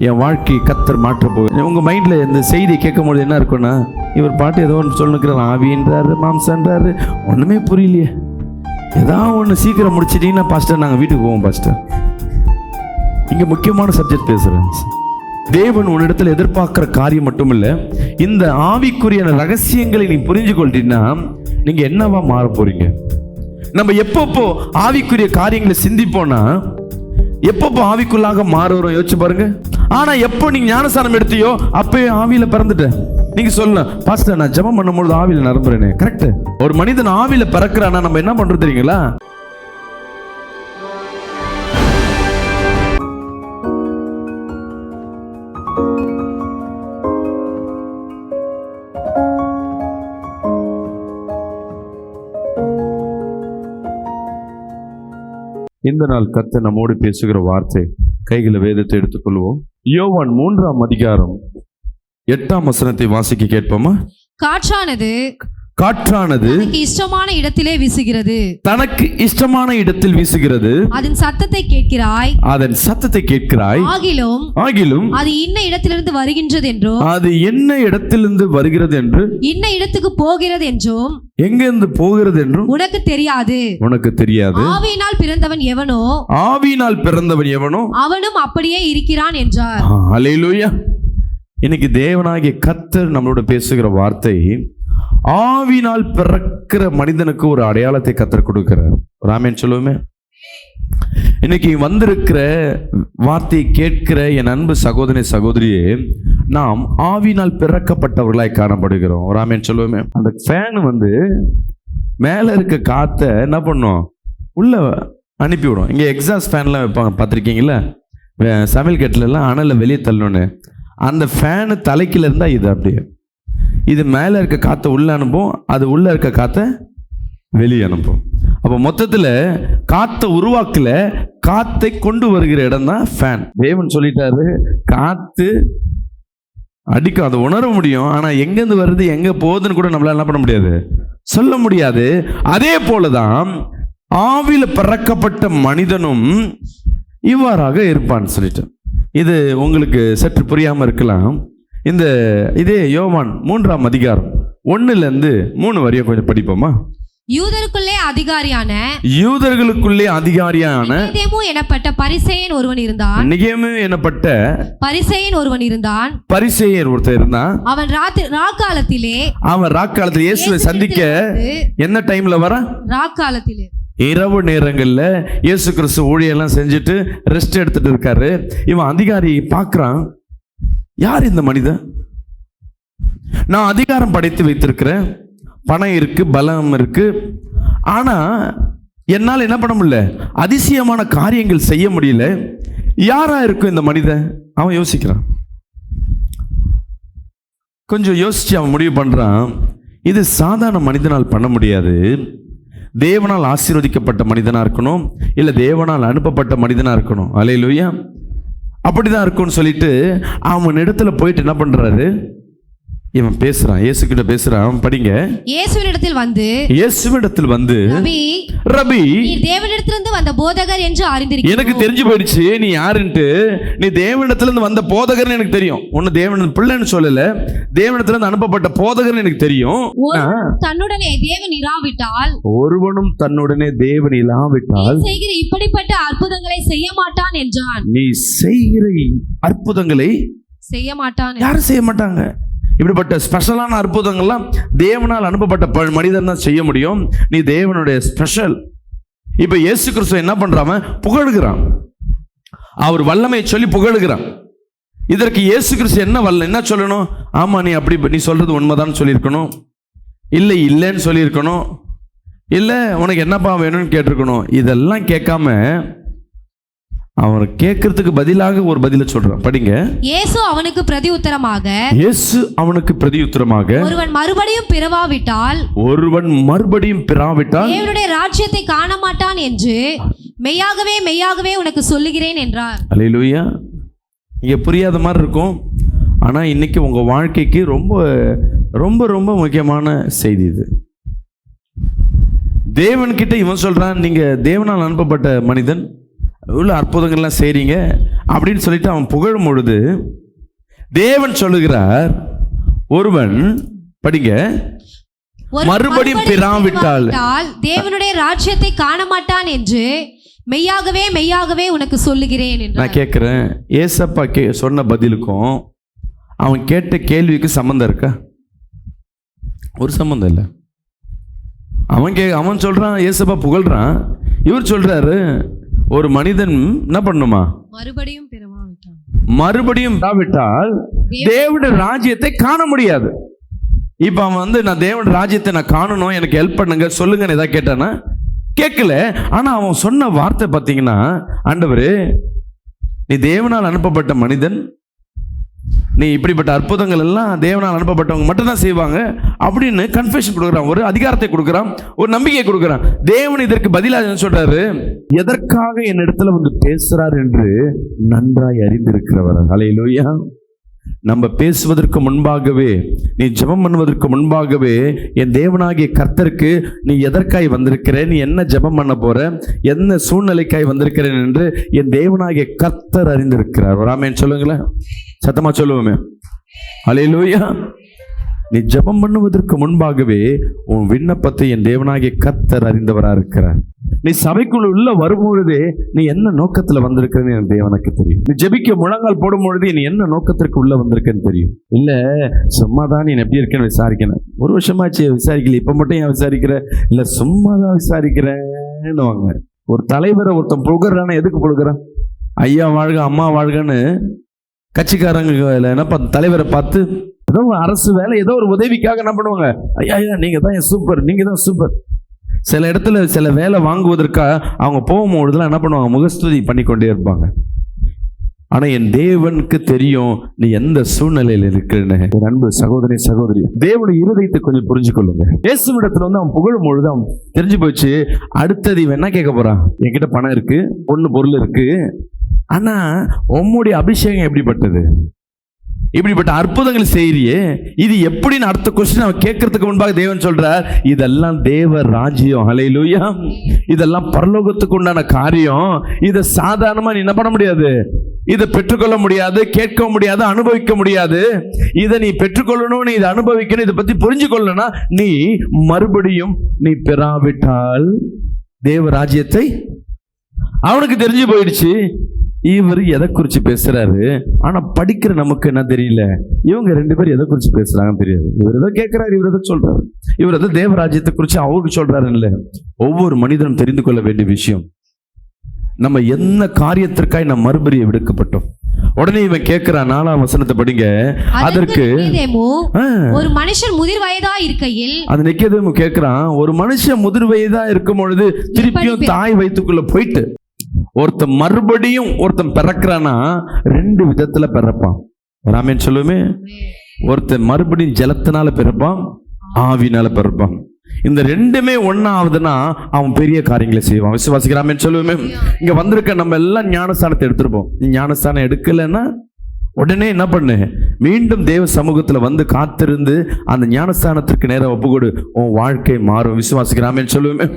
என் வாழ்க்கையை கத்தர் மாற்ற போகுது. உங்க மைண்ட்ல இந்த செய்தியை கேட்கும்போது என்ன இருக்குன்னா, இவர் பாட்டு ஏதோ ஒன்று சொல்லுக்கிறார், ஆவின்றாரு, மாம்சன்றாரு, ஒண்ணுமே புரியலையே. ஏதாவது ஒன்று சீக்கிரம் முடிச்சிட்டீங்கன்னா பாஸ்டர் நாங்கள் வீட்டுக்கு போவோம் பாஸ்டர். இங்க முக்கியமான சப்ஜெக்ட் பேசுறேன். தேவன் உன்னிடத்தில் எதிர்பார்க்கிற காரியம் மட்டும் இல்ல, இந்த ஆவிக்குரிய ரகசியங்களை நீ புரிஞ்சு கொள்றீங்கன்னா நீங்க என்னவா மாற போறீங்க. நம்ம எப்பப்போ ஆவிக்குரிய காரியங்களை சிந்திப்போம்னா எப்பப்போ ஆவிக்குள்ளாக மாறுறோம் யோசிச்சு பாருங்க. ஆனா எப்போ நீங்க ஞானஸ்தானம் எடுத்தியோ அப்பயே ஆவியில பிறந்துட்ட. நீங்க சொல்லலாம், பாஸ்டர் நான் ஜெபம் பண்ணும்போது ஆவியில நிரம்புறேனே. கரெக்ட். ஒரு மனிதன் ஆவியில பிறக்கிறானா நம்ம என்ன பண்றோம் தெரியுங்களா? இந்த நாள் கர்த்தர் நம்மோடு பேசுகிற வார்த்தை, கைகளை வேதத்தை எடுத்துக்கொள்வோம். யோவான் 3ஆம் அதிகாரம் 8ஆம் வசனத்தை வாசிக்க கேட்போமா? காற்றானது தனக்கு இஷ்டமான இடத்திலே வீசுகிறது. தனக்கு இஷ்டமான இடத்தில் வீசுகிறது. அதன் சத்தத்தை கேட்கிறாய். ஆகிலும் அது இன்ன இடத்திலிருந்து வருகின்றது என்றும், அது என்ன இடத்திலிருந்து வருகிறது என்று, இன்ன இடத்துக்கு போகிறது என்றும், எங்கிருந்து போகிறது என்றும் உனக்கு தெரியாது. ஆவியினால் பிறந்தவன் எவனோ அவனும் அப்படியே இருக்கிறான் என்றார். அல்லேலூயா. இன்னைக்கு தேவனாகிய கர்த்தர் நம்மளோட பேசுகிற வார்த்தை, ஆவினால் பிறக்கிற மனிதனுக்கு ஒரு அடையாளத்தை கர்த்தர் கொடுக்கிறார். ராமேன் சொல்லுவோமே. இன்னைக்கு வந்திருக்கிற வார்த்தையை கேட்கிற என் அன்பு சகோதரி சகோதரியே, நாம் ஆவினால் பிறக்கப்பட்டவர்களாய் காணப்படுகிறோம். ராமேன் சொல்லுவோமே. அந்த ஃபேன் மேல இருக்க காத்தை என்ன பண்ணும், உள்ள அனுப்பிவிடும். இங்க எக்ஸாஸ்ட் ஃபேன்லாம் வைப்பாங்க, பார்த்துருக்கீங்களா? சமையல் கட்டில எல்லாம் அனலை வெளியே தள்ளணும்னு. அந்த ஃபேனு தலைக்கில இருந்தா இது அப்படியே, இது மேல இருக்க காத்தை உள்ள அனுப்பும், அது உள்ள இருக்க காத்தை வெளியே அனுப்பும். அப்போ மொத்தத்தில் காத்தை உருவாக்கல, காத்தை கொண்டு வருகிற இடம் தான் ஃபேன். தேவன் சொல்லிட்டாரு, காத்து அடிக்கும், அதை உணர முடியும். ஆனா எங்கேருந்து வருது எங்க போகுதுன்னு கூட நம்மளால என்ன பண்ண முடியாது, சொல்ல முடியாது. அதே போலதான் ஆவியில பிறக்கப்பட்ட மனிதனும் இவ்வாறாக இருப்பான்னு சொல்லிட்டு, இது உங்களுக்கு சற்று புரியாம இருக்கலாம். இதே யோவான் 3ஆம் அதிகாரம் 1லிருந்து 3 வரையும் கொஞ்சம் படிப்போமா? யூதர்களுக்குள்ளே அதிகாரியான நிகேமு எனப்பட்ட பரிசேயன் ஒருவன் இருந்தான். பரிசேயர் ஒருத்தர் இருந்தான். அவன் ராக்காலத்திலே இயேசுவை சந்திக்க என்ன டைம்ல வர? ராக்காலத்திலே, இரவு நேரங்கள்ல இயேசு கிறிஸ்து ஊழியெல்லாம் செஞ்சுட்டு ரெஸ்ட் எடுத்துட்டு இருக்காரு. இவன் அதிகாரி பார்க்கிறான், யார் இந்த மனிதன்? நான் அதிகாரம் படைத்து வைத்திருக்கிறேன், பணம் இருக்கு, பலம் இருக்கு, ஆனா என்னால் என்ன பண்ண முடியல, அதிசயமான காரியங்கள் செய்ய முடியல. யாரா இருக்கும் இந்த மனிதன்? அவன் யோசிக்கிறான். கொஞ்சம் யோசிச்சு அவன் முடிவு பண்றான், இது சாதாரண மனிதனால் பண்ண முடியாது. தேவனால் ஆசீர்வதிக்கப்பட்ட மனிதனா இருக்கணும், இல்ல தேவனால் அனுப்பப்பட்ட மனிதனா இருக்கணும். அல்லேலூயா. அப்படிதான் இருக்கும்னு சொல்லிட்டு அவன் இடத்துல போயிட்டு என்ன பண்றாரு, இவன் பேசுறான், இயேசு கிட்ட பேசுறான். படிங்க. இயேசுவிடத்தில் வந்து ரபி, நீ தேவனிடத்திலிருந்து வந்த போதகர் என்று அறிந்திருக்கிறேன். எனக்கு தெரிஞ்சு போயிடுச்சு நீ யாருன்ட்டு. நீ தேவனிடத்திலிருந்து வந்த போதகர்னு எனக்கு தெரியும். ஒன்னு தேவன் பிள்ளைன்னு சொல்லல, தேவனிடத்திலிருந்து அனுப்பப்பட்ட போதகர்னு எனக்கு தெரியும். தன்னுடனே தேவன் இராவிட்டால், ஒருவனும் தன்னுடனே தேவன் இராவிட்டால் செய்கிற இப்படிப்பட்ட அற்புதங்களை செய்ய மாட்டான் என்றான். நீ செய்கிற அற்புதங்களை செய்ய மாட்டான். யாரும் செய்ய மாட்டாங்க. இப்படிப்பட்ட ஸ்பெஷலான அற்புதங்கள்லாம் தேவனால் அனுப்பப்பட்ட மனிதன் தான் செய்ய முடியும். நீ தேவனுடைய ஸ்பெஷல். இப்ப இயேசு கிறிஸ்து என்ன பண்றான், புகழுகிறான். அவர் வல்லமை சொல்லி புகழுகிறான். இதற்கு இயேசு கிறிஸ்து என்ன சொல்லணும்? ஆமா, நீ அப்படி நீ சொல்றது உண்மைதான் சொல்லியிருக்கணும், இல்லை இல்லைன்னு சொல்லியிருக்கணும், இல்லை உனக்கு என்னப்பா வேணும்னு கேட்டிருக்கணும். இதெல்லாம் கேட்காம அவன் கேட்கறதுக்கு பதிலாக ஒரு பதில சொல்றான். படிங்க. இயேசு அவனுக்கு பிரதியுத்தரமாக, ஒருவன் மறுபடியும் பிறவாவிட்டால் தேவனுடைய ராஜ்யத்தை காண மாட்டான் என்று மெய்யாகவே உனக்கு சொல்லுகிறேன் என்றார். அல்லேலூயா. இங்க புரியாத மாதிரி இருக்கும், ஆனா இன்னைக்கு உங்க வாழ்க்கைக்கு ரொம்ப ரொம்ப ரொம்ப முக்கியமான செய்தி இது. தேவன் கிட்ட இவன் சொல்றான், நீங்க தேவனால் அனுப்பப்பட்ட மனிதன், இவ்வளோ அற்புதங்கள்லாம் செய்றீங்க அப்படின்னு சொல்லிட்டு அவன் புகழும் பொழுது தேவன் சொல்லுகிறார், ஒருவன் படிங்க, மறுபடியும் பிறாவிட்டால் தேவனுடைய ராஜ்யத்தை காண மாட்டான் என்று மெய்யாகவே மெய்யாகவே உனக்கு சொல்லுகிறேன் என்று. நான் கேட்குறேன், ஏசப்பா சொன்ன பதிலுக்கும் அவன் கேட்ட கேள்விக்கு சம்மந்தம் இருக்கா? ஒரு சம்மந்தம் இல்லை. அவன் சொல்றான், ஏசப்பா புகழ்றான். இவர் சொல்றாரு, ஒரு மனிதன் என்ன பண்ணுமா? மறுபடியும் பிறவாவிட்டால் தேவனுடைய ராஜ்யத்தை காண முடியாது. இப்ப அவன் நான் தேவனுடைய ராஜ்யத்தை நான் காணணும், எனக்கு ஹெல்ப் பண்ணுங்க சொல்லுங்கன்னு ஏதாவது கேட்டானா? கேட்கல. ஆனா அவன் சொன்ன வார்த்தை பார்த்தீங்கன்னா, ஆண்டவரே நீ தேவனால் அனுப்பப்பட்ட மனிதன், நீ இப்படிப்பட்ட அற்புதங்கள் எல்லாம் தேவனால் அனுப்பப்பட்டவங்க மட்டும்தான் செய்வாங்க அப்படின்னு கன்ஃபெஷன் கொடுக்குறான், ஒரு அதிகாரத்தை கொடுக்குறான், ஒரு நம்பிக்கை கொடுக்குறான். தேவன் இதற்கு பதிலாக சொல்றாரு, எதற்காக என் இடத்துல வந்து பேசுறார் என்று நன்றாய் அறிந்திருக்கிறவர். ஹல்லேலூயா. நம்ம பேசுவதற்கு முன்பாகவே, நீ ஜெபம் பண்ணுவதற்கு முன்பாகவே என் தேவனாகிய கர்த்தருக்கு நீ எதற்காய் வந்திருக்கிற, நீ என்ன ஜெபம் பண்ண போற, என்ன சூழ்நிலைக்காய் வந்திருக்கிறேன் என்று என் தேவனாகிய கர்த்தர் அறிந்திருக்கிறார். ஒரு ஆமென் சொல்லுங்களேன், சத்தமா சொல்லுவோமே. ஹல்லேலூயா. நீ ஜெபம் பண்ணுவதற்கு முன்பாகவே உன் விண்ணப்பத்தை என் தேவனாகிய கர்த்தர் அறிந்தவரா இருக்கிறார். நீ சபைக்குள்ள உள்ள வரும்பொழுதே நீ என்ன நோக்கத்துல வந்திருக்கிறன்னு என் தேவனுக்கு தெரியும். நீ ஜெபிக்க முழங்கால் போடும் பொழுது நீ என்ன நோக்கத்திற்கு உள்ள வந்திருக்கன்னு தெரியும். இல்ல சும்மாதான் நீ எப்படி இருக்கேன்னு விசாரிக்கணும். ஒரு வருஷமாச்சு விசாரிக்கல, இப்ப மட்டும் ஏன் விசாரிக்கிற? இல்ல சும்மாதான் விசாரிக்கிறேன்னு வாங்க. ஒரு தலைவரை ஒருத்தன் புகழ்றான, எதுக்கு புகழ்றான்? ஐயா வாழ்க அம்மா வாழ்கன்னு கட்சிக்காரங்க என்ன தலைவரை பார்த்து ஏதோ அரசு வேலை, ஏதோ ஒரு உதவிக்காக என்ன பண்ணுவாங்க, ஐயா ஐயா நீங்க தான் சூப்பர், நீங்க தான் சூப்பர். சில இடத்துல சில வேலை வாங்குவதற்காக அவங்க போகும்போதுலாம் என்ன பண்ணுவாங்க, முகஸ்துதி பண்ணிக்கொண்டே இருப்பாங்க. ஆனா என் தேவனுக்கு தெரியும் நீ எந்த சூழ்நிலையில் இருக்கிறன்னு. என் அன்பு சகோதரி சகோதரி, தேவனுடைய இருதயத்தை கொஞ்சம் புரிஞ்சுக்கொள்ளுங்க. இயேசுவிடத்துல வந்து அவன் புகழும் பொழுது அவன் தெரிஞ்சு போச்சு, அடுத்தது இவன் என்ன கேட்க போறான்? என்கிட்ட பணம் இருக்கு, பொண்ணு பொருள் இருக்கு, ஆனா உம்முடைய அபிஷேகம் எப்படிப்பட்டது, இப்படிப்பட்ட அற்புதங்கள் செய்யறியே, இது எப்படின்னு அடுத்த கொஸ்டின் அவன் கேட்கறதுக்கு முன்பாக தேவன் சொல்றார், இதெல்லாம் தேவ ராஜ்யம். ஹல்லேலூயா. இதெல்லாம் பரலோகத்துக்கு உண்டான காரியம். இதை சாதாரணமா நீ என்ன பண்ண முடியாது, இதை பெற்றுக்கொள்ள முடியாது, கேட்க முடியாது, அனுபவிக்க முடியாது. இதை நீ பெற்றுக்கொள்ளணும், நீ இதை அனுபவிக்கணும், இதை பத்தி புரிஞ்சு கொள்ளணும்னா நீ மறுபடியும் நீ பெறாவிட்டால் தேவ ராஜ்யத்தை. அவனுக்கு தெரிஞ்சு போயிடுச்சு இவர் எதை குறிச்சு பேசுறாரு. ஆனா படிக்கிற நமக்கு என்ன தெரியல, இவங்க ரெண்டு பேரும் எதை குறிச்சு பேசுறாங்கன்னு தெரியாது. இவர் எதை கேட்கிறாரு, இவர் எதை சொல்றாரு, இவர் எதை தேவராஜ்யத்தை குறிச்சு அவருக்கு சொல்றாரு. இல்ல, ஒவ்வொரு மனிதனும் தெரிந்து கொள்ள வேண்டிய விஷயம், நம்ம என்ன காரியத்திற்காய் நம்ம மறுபடியும் விடுக்கப்பட்டோம். உடனே இவன் கேட்கிறான், 4ஆம் வசனத்தை படிங்க. அதற்கு ஒரு மனுஷன் முதிர் வயதா இருக்கையில், அது நிக்கதேமு கேட்கிறான், ஒரு மனுஷன் முதிர் வயதா இருக்கும் பொழுது திருப்பியும் தாய் வயிற்றுக்குள்ள போயிட்டு ஒருத்தன் மறுபடியும் ஒருத்தன் பிறக்கிறானா ரெண்டு விதத்துல பிறப்பான். ராமேன் சொல்லுமே, ஒருத்தன் மறுபடியும் ஜலத்தினால பிறப்பான், ஆவினால பிறப்பான். இந்த ரெண்டுமே ஒன்னாவதுன்னா அவன் பெரிய காரியங்களை செய்வான். விசுவாசிக்கிறாமேன்னு சொல்லுவோமே. இங்க வந்திருக்க நம்ம எல்லாம் ஞானஸ்தானத்தை எடுத்திருப்போம். நீ ஞானஸ்தானம் எடுக்கலைன்னா உடனே என்ன பண்ணு, மீண்டும் தேவ சமூகத்துல வந்து காத்திருந்து அந்த ஞானஸ்தானத்திற்கு நேரம் ஒப்புக்கொடு, உன் வாழ்க்கை மாறும். விசுவாசிக்கிறாமேன்னு சொல்லுவோமே.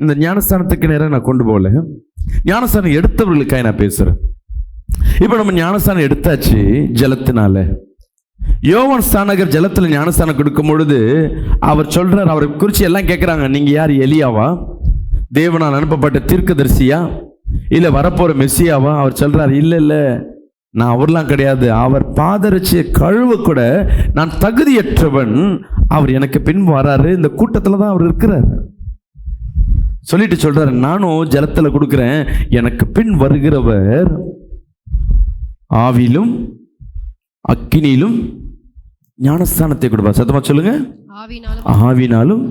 இந்த ஞானஸ்தானத்துக்கு நேரம் நான் கொண்டு போகல, ஞானஸ்தானம் எடுத்தவர்களுக்காக நான் பேசுறேன். இப்ப நம்ம ஞானஸ்தானம் எடுத்தாச்சு ஜலத்தினால. யோவான் ஸ்நானகர் ஜலத்துல ஞானஸ்தானம் கொடுக்கும் பொழுது அவர் சொல்றார், அவரை குறிச்சு எல்லாம் கேட்கிறாங்க, நீங்க யார், எலியாவா, தேவனால் அனுப்பப்பட்ட தீர்க்கதரிசியா, இல்ல வரப்போற மெஸ்ஸியாவா? அவர் சொல்றார், இல்ல இல்ல நான் அவர்லாம் கிடையாது, அவர் பாதரட்சிய கழுவ கூட நான் தகுதியற்றவன், அவர் எனக்கு பின் வராரு, இந்த கூட்டத்துல தான் அவர் இருக்கிறார் சொல்லிட்டு சொல்றாரு, நானும் ஜலத்துல கொடுக்கிறேன், எனக்கு பின் வருகிறவர் ஆவிலும் அக்கினியிலும் ஞானஸ்தானத்தை கொடுப்பார். சத்தமா சொல்லுங்க, ஆவினாலும்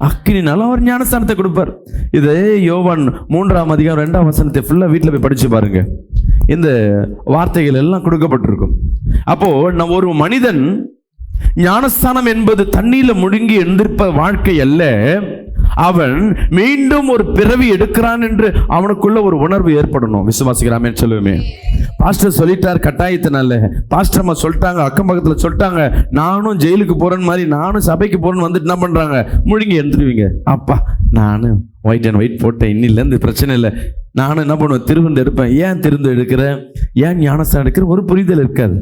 அக்கினினாலும் அவர் ஞானஸ்தானத்தை கொடுப்பார். இதே யோவான் 3ஆம் அதிகாரம் 2ஆம் வசனத்தை ஃபுல்லா வீட்டில் போய் படிச்சு பாருங்க. இந்த வார்த்தைகள் எல்லாம் கொடுக்கப்பட்டிருக்கும். அப்போ நம்ம ஒரு மனிதன் ஞானஸ்தானம் என்பது தண்ணீர்ல முழுங்கி எழுந்திருப்ப வாழ்க்கை அல்ல, அவன் மீண்டும் ஒரு பிறவி எடுக்கிறான் என்று அவனுக்குள்ள ஒரு உணர்வு ஏற்படணும். விசுவாசிக்கிறாமே சொல்லுவேமே. பாஸ்டர் சொல்லிட்டார் கட்டாயத்தினால, பாஸ்டர் அம்மா சொல்லிட்டாங்க, அக்கம் பக்கத்துல சொல்லிட்டாங்க, நானும் ஜெயிலுக்கு போறேன்னு மாதிரி நானும் சபைக்கு போறேன்னு வந்துட்டு என்ன பண்றாங்க, முழுங்கி எழுந்துருவீங்க. அப்பா நானும் ஒயிட் அண்ட் ஒயிட் போட்டேன், இன்னிலேருந்து பிரச்சனை இல்லை, நானும் என்ன பண்ணுவேன், திருவிந்து எடுப்பேன். ஏன் திருந்து எடுக்கிற, ஏன் ஞானஸ்தானம் எடுக்கிற, ஒரு புரிதல் இருக்காது.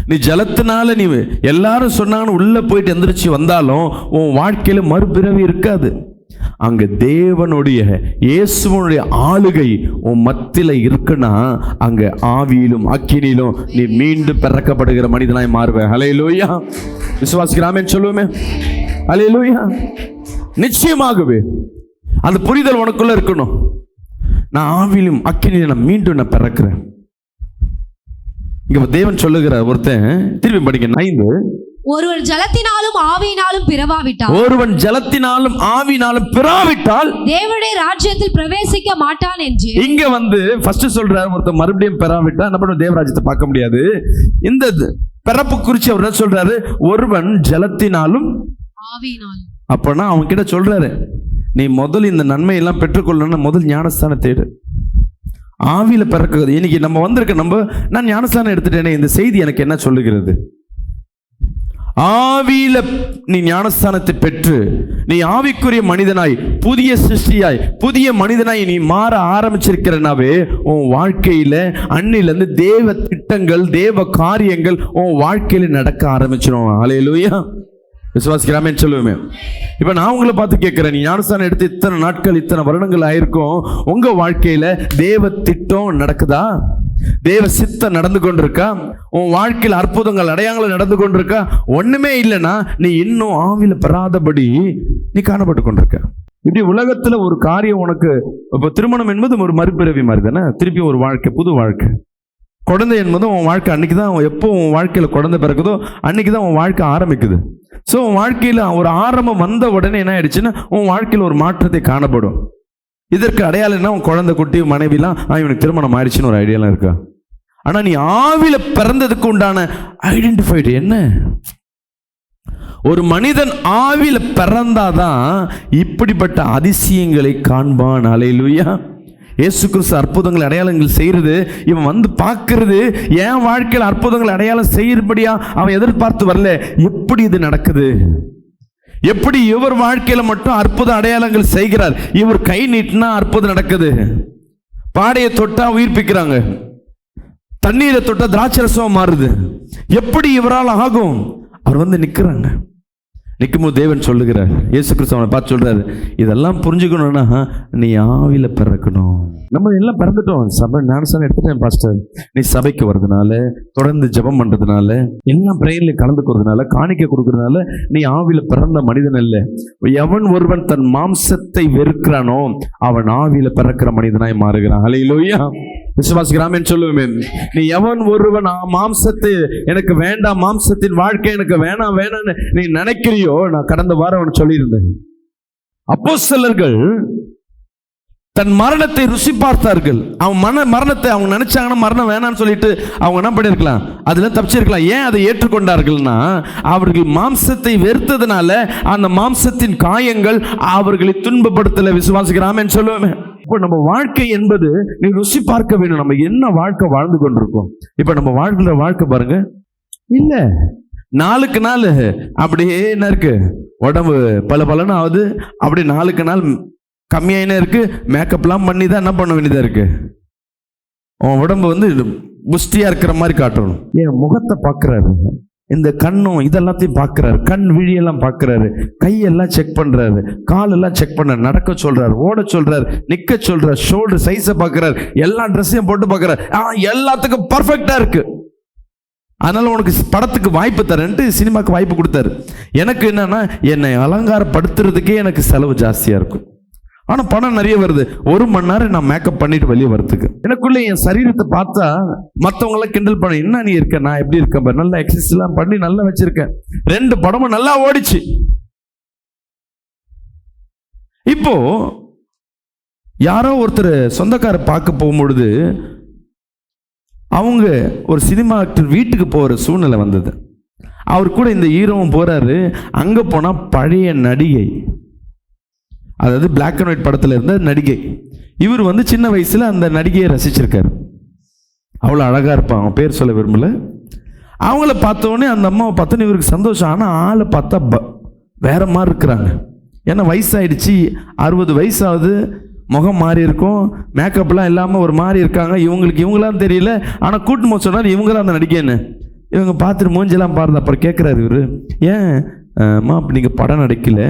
நீ ஜலத்தினால நீ எல்லாரும் சொன்னாங்கன்னு உள்ள போயிட்டு எந்திரிச்சு வந்தாலும் உன் வாழ்க்கையில மறுபிறவி இருக்காது. அங்க தேவனுடைய இயேசுவனுடைய ஆளுகை உன் மத்தியில இருக்குன்னா அங்க ஆவியிலும் அக்கினியிலும் நீ மீண்டும் பிறக்கப்படுகிற மனிதனாய் மாறுவேன். ஹல்லேலூயா. விசுவாசிக்கிறாமே சொல்லுவோமே. ஹல்லேலூயா. நிச்சயமாகவே அந்த புரிதல் உனக்குள்ள இருக்கணும். நான் ஆவியிலும் அக்கினியிலும் நான் மீண்டும் நான் பிறக்கிறேன். இங்க தேவன் சொல்லுகிற ஒருத்தன், திரும்பி படிங்க 9. ஒருவன் ஜலத்தினாலும் ஆவியினாலும் பிறவாவிட்டால், ஒருவன் ஜலத்தினாலும் ஆவியினாலும் பிறவாவிட்டால் தேவனுடைய ராஜ்யத்தில் பிரவேசிக்க மாட்டான் என்று. இங்க ஃபர்ஸ்ட் சொல்றாரு, ஒருத்தன் மறுபடியும் பெறாவிட்டா என்ன பண்ண, தேவராஜ்யத்தை பார்க்க முடியாது. இந்த பிறப்பு குறிச்சு அவர் என்ன சொல்றாரு, ஒருவன் ஜலத்தினாலும் ஆவியினாலும். அப்பனா அவன் கிட்ட சொல்றாரு, நீ முதல் இந்த நன்மை எல்லாம் பெற்றுக்கொள்ளணும், முதல் ஞானஸ்தானம் தேடு. ஆவியில பிறக்குது. இன்னைக்கு நம்ம வந்திருக்க நான் ஞானஸ்தானம் எடுத்துட்டேனே, இந்த செய்தி எனக்கு என்ன சொல்லுகிறது? ஆவியில நீ ஞானஸ்தானத்தை பெற்று நீ ஆவிக்குரிய மனிதனாய், புதிய சிருஷ்டியாய், புதிய மனிதனாய் நீ மாற ஆரம்பிச்சிருக்கிறனாவே உன் வாழ்க்கையில அன்னிலிருந்து தேவ திட்டங்கள், தேவ காரியங்கள் உன் வாழ்க்கையில நடக்க ஆரம்பிச்சிடும். ஹல்லேலூயா. விசுவாசிக்கிறாமே சொல்லுவேமே. இப்ப நான் உங்களை பார்த்து கேட்கிறேன், நீ ஞானஸ்தானம் எடுத்து இத்தனை நாட்கள், இத்தனை வருடங்கள் ஆயிருக்கும், உங்க வாழ்க்கையில தேவ திட்டம் நடக்குதா? தேவ சித்தம் நடந்து கொண்டிருக்கா? உன் வாழ்க்கையில் அற்புதங்கள், அடையாளங்கள் நடந்து கொண்டிருக்கா? ஒண்ணுமே இல்லைன்னா நீ இன்னும் ஆவியில பெறாதபடி நீ காணப்பட்டு கொண்டிருக்க. இப்படி உலகத்துல ஒரு காரியம் உனக்கு, இப்ப திருமணம் என்பது ஒரு மறுபிறவி மாதிரி தானே, திருப்பி ஒரு வாழ்க்கை, புது வாழ்க்கை. குழந்தை என்பதும் உன் வாழ்க்கை அன்னைக்கு தான், எப்போ உன் வாழ்க்கையில குழந்தை பிறக்குதோ அன்னைக்கு தான் உன் வாழ்க்கை ஆரம்பிக்குது. ஸோ உன் வாழ்க்கையில் ஒரு ஆரம்பம் வந்த உடனே என்ன ஆயிடுச்சுன்னா உன் வாழ்க்கையில் ஒரு மாற்றத்தை காணப்படும். இதற்கு அடையாளம் என்ன, உன் குழந்தை, குட்டி, மனைவிலாம் இவனுக்கு திருமணம் ஆயிடுச்சுன்னு ஒரு ஐடியாலாம் இருக்கா? ஆனால் நீ ஆவியில பிறந்ததுக்கு உண்டான ஐடென்டிஃபைடு என்ன? ஒரு மனிதன் ஆவியில பிறந்தாதான் இப்படிப்பட்ட அதிசயங்களை காண்பான். ஹல்லேலூயா. இயேசு கிறிஸ்து அற்புதங்கள் அடையாளங்கள் செய்யறது, இவன் பார்க்கறது, என் வாழ்க்கையில் அற்புதங்கள் அடையாளம் செய்யறபடியா அவன் எதிர்பார்த்து வரல. எப்படி இது நடக்குது? எப்படி இவர் வாழ்க்கையில மட்டும் அற்புத அடையாளங்கள் செய்கிறார்? இவர் கை நீட்டினா அற்புதம் நடக்குது, பாடையை தொட்டா உயிர்ப்பிக்கிறாங்க, தண்ணீரை தொட்டா திராட்சரசம் மாறுது. எப்படி இவரால் ஆகும்? அவர் நிற்கிறாங்க. நிற்கும்போது தேவன் சொல்லுகிறார், இயேசு கிறிஸ்து அவனை பார்த்து சொல்றாரு, இதெல்லாம் புரிஞ்சுக்கணும்னா நீ ஆவியில பிறக்கணும். நம்ம எல்லாம் பிறந்துட்டோம். சபை ஞானஸ்தானம் எடுத்துட்டேன் பாஸ்டர். நீ சபைக்கு வர்றதுனால, தொடர்ந்து ஜெபம் பண்றதுனால, எல்லாம் பிரேயர்ல கலந்துக்கிறதுனால, காணிக்க கொடுக்கறதுனால நீ ஆவியில பிறந்த மனிதன் அல்ல. எவன் ஒருவன் தன் மாம்சத்தை வெறுக்கிறானோ அவன் ஆவியில பிறக்கிற மனிதனாய் மாறுகிறான். ஹல்லேலூயா. விசுவாசிக்கிறாமேன்னு சொல்லுவேன். நீ எவன் ஒருவன் மாம்சத்தை எனக்கு வேண்டாம், மாம்சத்தின் வாழ்க்கை எனக்கு வேணாம் வேணான்னு நீ நினைக்கிறியோ, நான் கடந்த வாரம் அவன் சொல்லியிருந்தேன், அப்போஸ்தலர்கள் தன் மரணத்தை ருசி பார்த்தார்கள். அவன் மரணத்தை அவங்க நினைச்சாங்கன்னா மரணம் வேணான்னு சொல்லிட்டு அவங்க என்ன பண்ணிருக்கலாம், அதுல தப்பிச்சிருக்கலாம். ஏன் அதை ஏற்றுக்கொண்டார்கள்னா அவர்கள் மாம்சத்தை வெறுத்ததுனால அந்த மாம்சத்தின் காயங்கள் அவர்களை துன்பப்படுத்தல. விசுவாசிக்கிறாமேன்னு சொல்லுவேன். இப்போ நம்ம வாழ்க்கை என்பது நீ ருசி பார்க்க வேணும். நம்ம என்ன வாழ்க்கை வாழ்ந்து கொண்டிருக்கோம்? இப்ப நம்ம வாழ்கிற வாழ்க்கை பாருங்க, இல்ல நாளுக்கு நாள் அப்படியே என்ன இருக்கு, உடம்பு பலன்னு ஆகுது, அப்படி நாளுக்கு நாள் கம்மியாயினே இருக்கு. மேக்கப்லாம் பண்ணி தான் என்ன பண்ண வேண்டியதா இருக்கு. உன் உடம்பு புஷ்டியா இருக்கிற மாதிரி காட்டணும். என் முகத்தை பார்க்கிறாரு, இந்த கண்ணும் இதெல்லாத்தையும் பார்க்கிறாரு, கண் விழியெல்லாம் பார்க்கிறாரு, கையெல்லாம் செக் பண்றாரு, காலெல்லாம் செக் பண்றாரு, நடக்க சொல்றாரு, ஓட சொல்றாரு, நிக்க சொல்றாரு, ஷோல்டர் சைஸை பார்க்கிறாரு, எல்லா ட்ரெஸ்ஸையும் போட்டு பார்க்கிறாரு, எல்லாத்துக்கும் பர்ஃபெக்டா இருக்கு. அதனால உனக்கு படத்துக்கு வாய்ப்பு தரேன்ட்டு சினிமாக்கு வாய்ப்பு கொடுத்தாரு. எனக்கு என்னன்னா, என்னை அலங்காரப்படுத்துறதுக்கே எனக்கு செலவு ஜாஸ்தியா இருக்கும். ஆனா பணம் நிறைய வருது. 1 மணி நேரம் நான் மேக்கப் பண்ணிட்டு வெளியே வரதுக்கு, எனக்குள்ள என் சரீரத்தை பார்த்தா மற்றவங்க எல்லாம் கிண்டல் பண்ண, என்ன நீ இருக்க, நான் எப்படி இருக்கேன் பாரு, நல்லா எக்ஸசைஸ் எல்லாம் பண்ணி நல்லா வச்சிருக்கேன். 2 படமும் நல்லா ஓடிச்சு. இப்போ யாரோ ஒருத்தர் சொந்தக்கார பார்க்க போகும்பொழுது அவங்க ஒரு சினிமா ஆக்டர் வீட்டுக்கு போகிற சூழ்நிலை வந்தது. அவர் கூட இந்த ஹீரோவும் போறாரு. அங்கே போனால் பழைய நடிகை, அதாவது பிளாக் அண்ட் ஒயிட் படத்தில் இருந்த நடிகை. இவர் சின்ன வயசில் அந்த நடிகையை ரசிச்சிருக்காரு. அவ்வளோ அழகாக இருப்பான், அவன் பேர் சொல்ல விரும்பல. அவங்கள பார்த்தோன்னே அந்த அம்மாவை பார்த்தோன்னே இவருக்கு சந்தோஷம். ஆனால் ஆளை பார்த்தா வேற மாதிரி இருக்கிறாங்க. ஏன்னா வயசாயிடுச்சு, 60 வயசாகுது, முகம் மாறி இருக்கும், மேக்கப்லாம் இல்லாமல் ஒரு மாதிரி இருக்காங்க. இவங்களாம் தெரியல, ஆனால் கூட்டு சொன்னார் இவங்க தான் அந்த நடிகன்னு. இவங்க பார்த்துட்டு மூஞ்செல்லாம் பாருது. அப்புறம் கேட்குறாரு இவர், ஏன் அம்மா அப்படி நீங்கள் படம் நடிக்கல,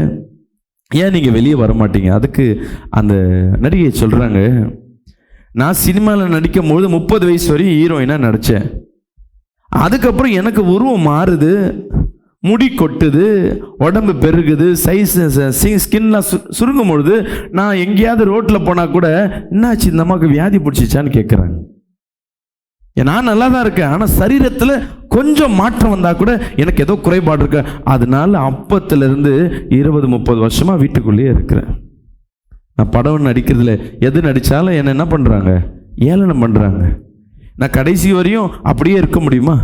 ஏன் நீங்கள் வெளியே வர மாட்டீங்க? அதுக்கு அந்த நடிகை சொல்கிறாங்க, நான் சினிமாவில் நடிக்கும் பொழுது 30 வயசு வரையும் ஹீரோயினாக நடித்தேன். அதுக்கப்புறம் எனக்கு உருவம் மாறுது, முடி கொட்டுது, உடம்பு பெருகுது, சைஸ் ஸ்கின்லாம் சுருங்கும் பொழுது நான் எங்கேயாவது ரோட்டில் போனால் கூட என்னாச்சு இந்த அம்மாவுக்கு வியாதி பிடிச்சிச்சான்னு கேட்குறாங்க. நான் நல்லா தான் இருக்கேன், ஆனால் சரீரத்தில் கொஞ்சம் மாற்றம் வந்தால் கூட எனக்கு ஏதோ குறைபாடு இருக்கு. அதனால அப்பத்திலிருந்து 20-30 வருஷமாக வீட்டுக்குள்ளேயே இருக்கிறேன். நான் படம் நடிக்கிறதுல எது நடித்தாலும் என்னை என்ன பண்ணுறாங்க, ஏளனம் பண்ணுறாங்க. நான் கடைசி வரையும் அப்படியே இருக்க முடியுமா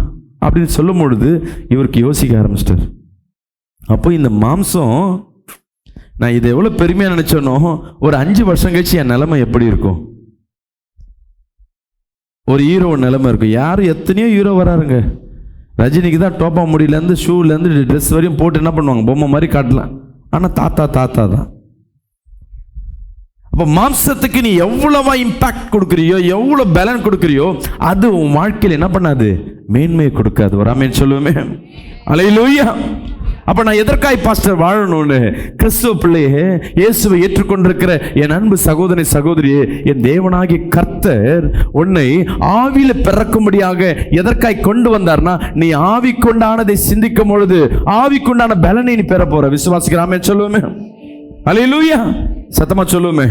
அப்படின்னு சொல்லும் பொழுது இவருக்கு யோசிக்க ஆரம்பிச்சிட்டார். அப்போ இந்த மாம்சம், நான் இதை எவ்வளோ பெருமையாக நினச்சேனோ, ஒரு 5 வருஷம் கழிச்சு என் நிலைமை எப்படி இருக்கும்? ஒரு ஹீரோ நிலைமை இருக்கும். யாரும் எத்தனையோ ஹீரோ வராருங்க. ரஜினிக்கு தான் டோப்பா முடியிலேருந்து ஷூலேருந்து ட்ரெஸ் வரையும் போட்டு என்ன பண்ணுவாங்க, பொம்மை மாதிரி காட்டலாம். ஆனால் தாத்தா தான். அப்போ மாம்சத்துக்கு நீ எவ்வளவா இம்பாக்ட் கொடுக்குறியோ, எவ்வளோ பலன் கொடுக்குறியோ, அது உன் வாழ்க்கையில் என்ன பண்ணாது, மேன்மையை கொடுக்காது. ஒரு ஆமென் சொல்லுவோமே, அல்லேலூயா. அப்போ நான் எதற்காய் பாஸ்டர் வாழணும்னு? கிறிஸ்துவ பிள்ளையே, இயேசுவை ஏற்றுக்கொண்டிருக்கிற என் அன்பு சகோதரி சகோதரியே, என் தேவனாகிய கர்த்தர் உன்னை ஆவியில பிறக்கும்படியாக எதற்காய் கொண்டு வந்தார்னா, நீ ஆவிக்குண்டானதை சிந்திக்கும் பொழுது ஆவிக்குண்டான பலனை நீ பெற போற. விசுவாசிக்கிறாமே சொல்லுவோமே, அல்லேலூயா, சத்தமா சொல்லுவோமே.